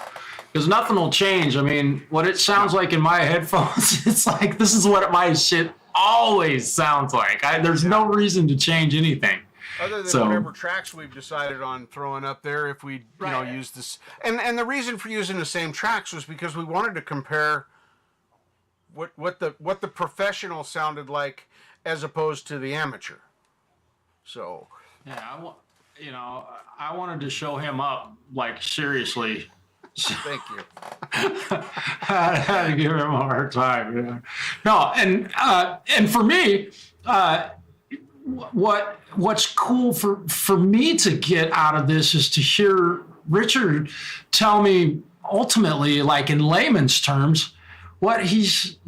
Because nothing will change. I mean, what it sounds like in my headphones, it's like this is what my shit always sounds like. There's no reason to change anything. Other than whatever tracks we've decided on throwing up there, if we use this, and the reason for using the same tracks was because we wanted to compare what the professional sounded like as opposed to the amateur. So yeah, I wanted to show him up, like, seriously. Thank you. I had to give him a hard time. Yeah. No, and for me, what's cool for me to get out of this is to hear Richard tell me ultimately, like in layman's terms, what his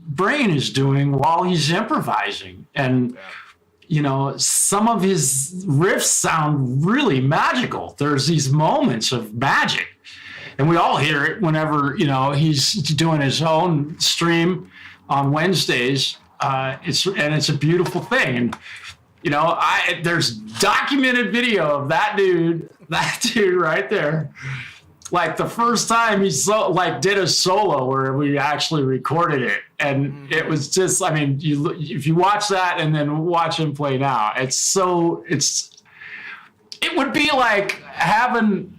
brain is doing while he's improvising. And some of his riffs sound really magical. There's these moments of magic. And we all hear it whenever, he's doing his own stream on Wednesdays. It's a beautiful thing. And, there's documented video of that dude right there. Like the first time he did a solo where we actually recorded it. And it was just, I mean, if you watch that and then watch him play now, it would be like having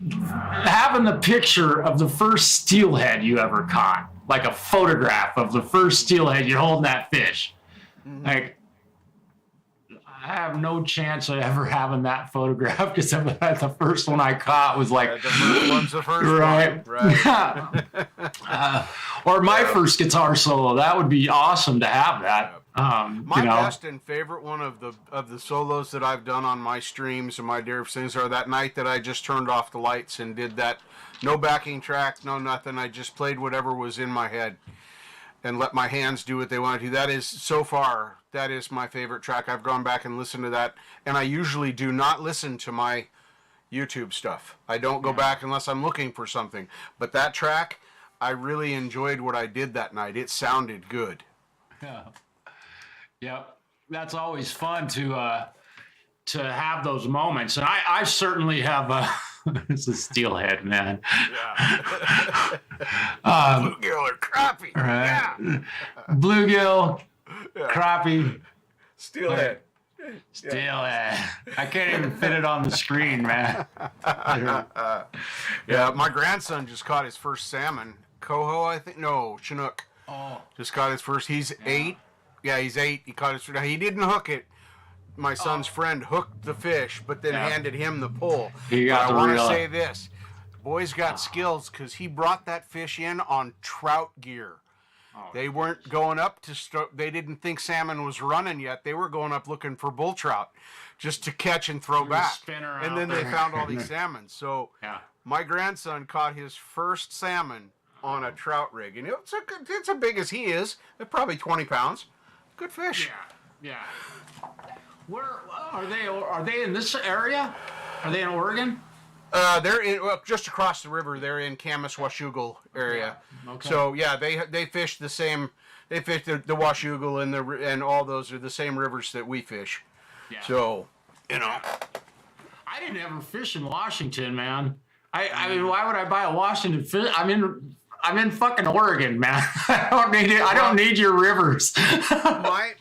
the picture of the first steelhead you ever caught, like a photograph of the first steelhead you're holding that fish. Like, I have no chance of ever having that photograph because the first one I caught was like, the first one's the first right. one. Right. Or my first guitar solo. That would be awesome to have that. My best and favorite one of the solos that I've done on my streams and my dear things are that night that I just turned off the lights and did that. No backing track, no nothing. I just played whatever was in my head and let my hands do what they want to do. That is, so far, that is my favorite track. I've gone back and listened to that, and I usually do not listen to my YouTube stuff. I don't go back unless I'm looking for something. But that track, I really enjoyed what I did that night. It sounded good. Yeah. Yep. That's always fun to have those moments. And I certainly have it's a steelhead, man. Yeah. Bluegill or crappie. Right. Yeah. Bluegill, crappie, Steelhead. Steelhead. I can't even fit it on the screen, man. Yeah, my grandson just caught his first salmon. Coho, I think. No, Chinook. Oh. Just caught his first. He's 8. Yeah, he's 8. He caught his first. He didn't hook it. My son's friend hooked the fish, but then handed him the pole. He got but the I want reel. to say this. The boy's got skills because he brought that fish in on trout gear. They weren't going up to they didn't think salmon was running yet. They were going up looking for bull trout just to catch and throw back. And then they found all these salmon. So my grandson caught his first salmon on a trout rig. And it's as big as he is. They're probably 20 pounds. Good fish. Yeah. Where are they? Are they in this area? Are they in Oregon? They're just across the river. They're in Camas Washougal area. Okay. So yeah, they fish the same. They fish the Washougal and all those are the same rivers that we fish. Yeah. So I didn't ever fish in Washington, man. I mean, why would I buy a Washington fish? I'm in fucking Oregon, man. I don't need it. I don't need your rivers.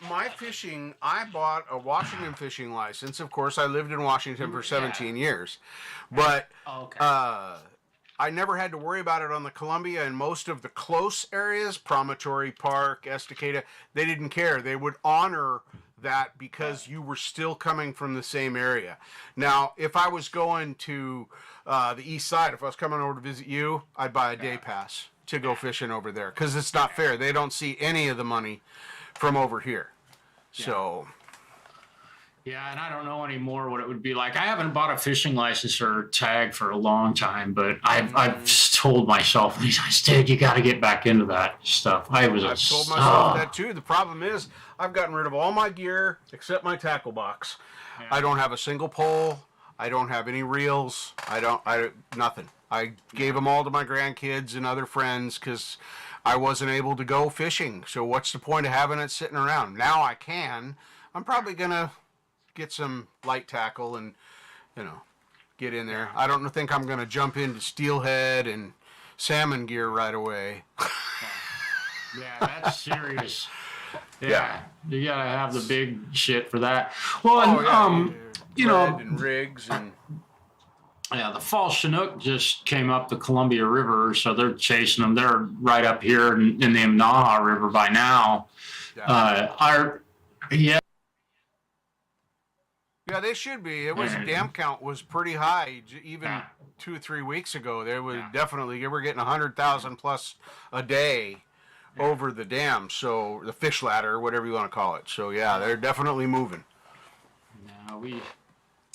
my fishing, I bought a Washington fishing license. Of course, I lived in Washington for 17 years. But I never had to worry about it on the Columbia and most of the close areas, Promontory Park, Estacada, they didn't care. They would honor that because you were still coming from the same area. Now, if I was going to the east side, if I was coming over to visit you, I'd buy a day pass to go fishing over there because it's not fair. They don't see any of the money from over here. So, Yeah, and I don't know anymore what it would be like. I haven't bought a fishing license or tag for a long time, but I've just told myself these days, dude, you got to get back into that stuff. I've told myself that too. The problem is I've gotten rid of all my gear except my tackle box. Yeah. I don't have a single pole. I don't have any reels. Nothing. I gave them all to my grandkids and other friends because I wasn't able to go fishing. So what's the point of having it sitting around? Now I can. I'm probably gonna get some light tackle and, get in there. I don't think I'm gonna jump into steelhead and salmon gear right away. Yeah, that's serious. Yeah. You gotta have the big shit for that. Well, and, and rigs and. Yeah, the fall Chinook just came up the Columbia River, so they're chasing them. They're right up here in the Imnaha River by now. Yeah. Yeah, they should be. It was dam count was pretty high, even 2 or 3 weeks ago. There was definitely we're getting 100,000 plus a day over the dam. So the fish ladder, whatever you want to call it. So yeah, they're definitely moving.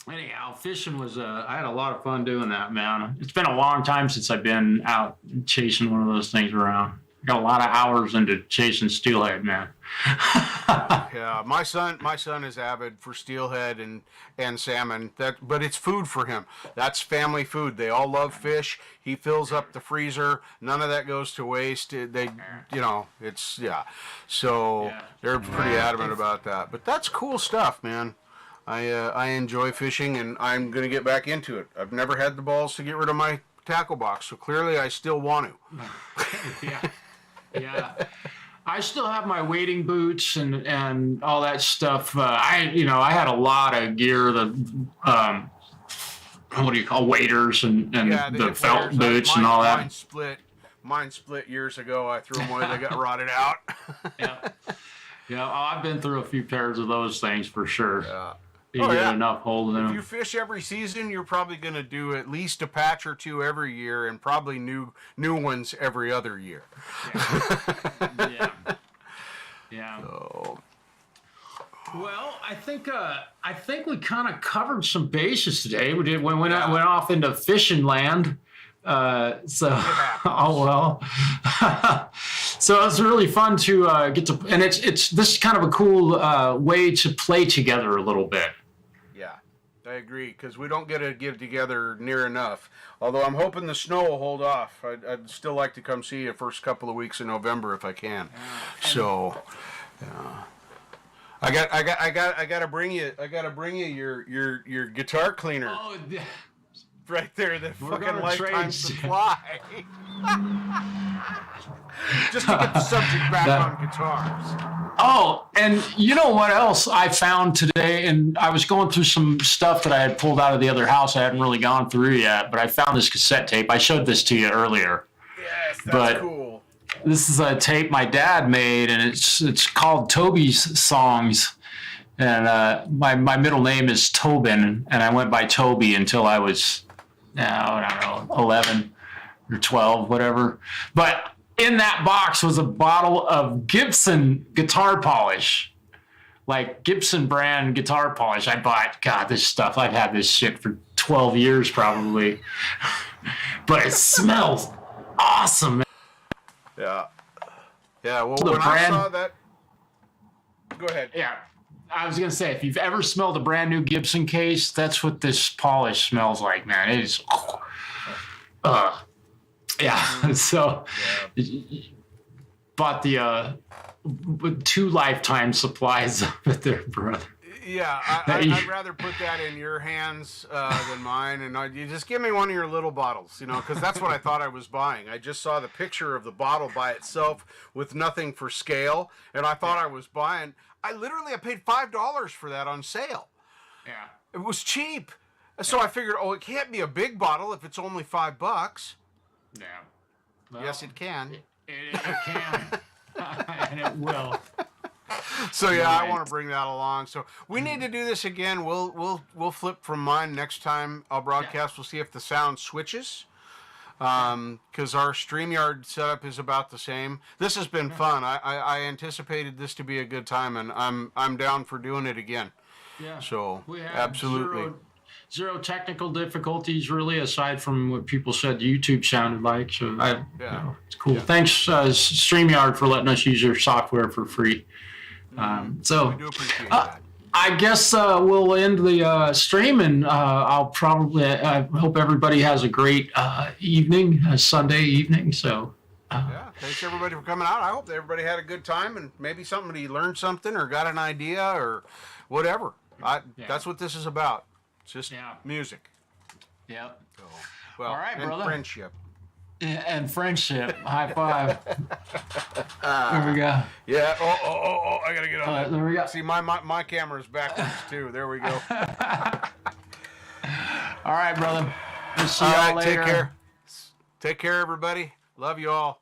Anyhow, fishing was I had a lot of fun doing that, man. It's been a long time since I've been out chasing one of those things around. I got a lot of hours into chasing steelhead, man. Yeah, my son is avid for steelhead and salmon. But it's food for him. That's family food. They all love fish. He fills up the freezer. None of that goes to waste. So they're pretty adamant about that. But that's cool stuff, man. I enjoy fishing, and I'm going to get back into it. I've never had the balls to get rid of my tackle box, so clearly I still want to. Yeah. I still have my wading boots and all that stuff. I had a lot of gear, what do you call waders and the felt waders. Boots and all that. Mine split years ago. I threw them away. They got rotted out. Yeah. I've been through a few pairs of those things for sure. Yeah. You get enough holding them. If you fish every season, you're probably going to do at least a patch or two every year, and probably new ones every other year. Yeah. So. Well, I think we kind of covered some bases today. We went off into fishing land. Oh well. So it's really fun to get to, and it's this is kind of a cool way to play together a little bit. Yeah, I agree, because we don't get to get together near enough. Although I'm hoping the snow will hold off. I'd still like to come see you first couple of weeks in November if I can. So, I gotta bring you your guitar cleaner. Oh. Right there, the fucking lifetime supply. Just to get the subject back on guitars. Oh, and you know what else I found today? And I was going through some stuff that I had pulled out of the other house I hadn't really gone through yet, but I found this cassette tape. I showed this to you earlier. Yes, that's cool. This is a tape my dad made, and it's called Toby's Songs. And my middle name is Tobin, and I went by Toby until I was, I don't know, 11 or 12, whatever. But in that box was a bottle of Gibson guitar polish, like Gibson brand guitar polish. I bought, God, this stuff, I've had this shit for 12 years probably. But it smells awesome. Yeah. Yeah, well, when I saw that... Go ahead. Yeah. I was going to say, if you've ever smelled a brand new Gibson case, that's what this polish smells like, man. It is... yeah. So, bought the 2 lifetime supplies of it there, brother. Yeah, I'd rather put that in your hands than mine. And you just give me one of your little bottles, because that's what I thought I was buying. I just saw the picture of the bottle by itself with nothing for scale, and I thought I was buying... I paid $5 for that on sale. Yeah. It was cheap. So I figured, it can't be a big bottle if it's only $5. Yeah. Well, yes, it can. It can. And it will. So yeah, I want to bring that along. So we need to do this again. We'll flip from mine next time I'll broadcast. Yeah. We'll see if the sound switches. Because our StreamYard setup is about the same. This has been fun. I anticipated this to be a good time, and I'm down for doing it again. Yeah. So We had absolutely. zero technical difficulties, really, aside from what people said YouTube sounded like. So it's cool. Yeah. Thanks, StreamYard, for letting us use your software for free. We do appreciate that. I guess we'll end the stream, and I'll probably. I hope everybody has a great evening, Sunday evening. So. Yeah, thanks everybody for coming out. I hope that everybody had a good time, and maybe somebody learned something or got an idea or whatever. That's what this is about. It's just music. Yep. So, well, all right, and brother. friendship. And friendship. High five. There we go. Yeah. Oh! I gotta get on that. There we go. See, my camera's backwards too. There we go. All right, brother. We'll see All y'all right, later. take care. Take care, everybody. Love you all.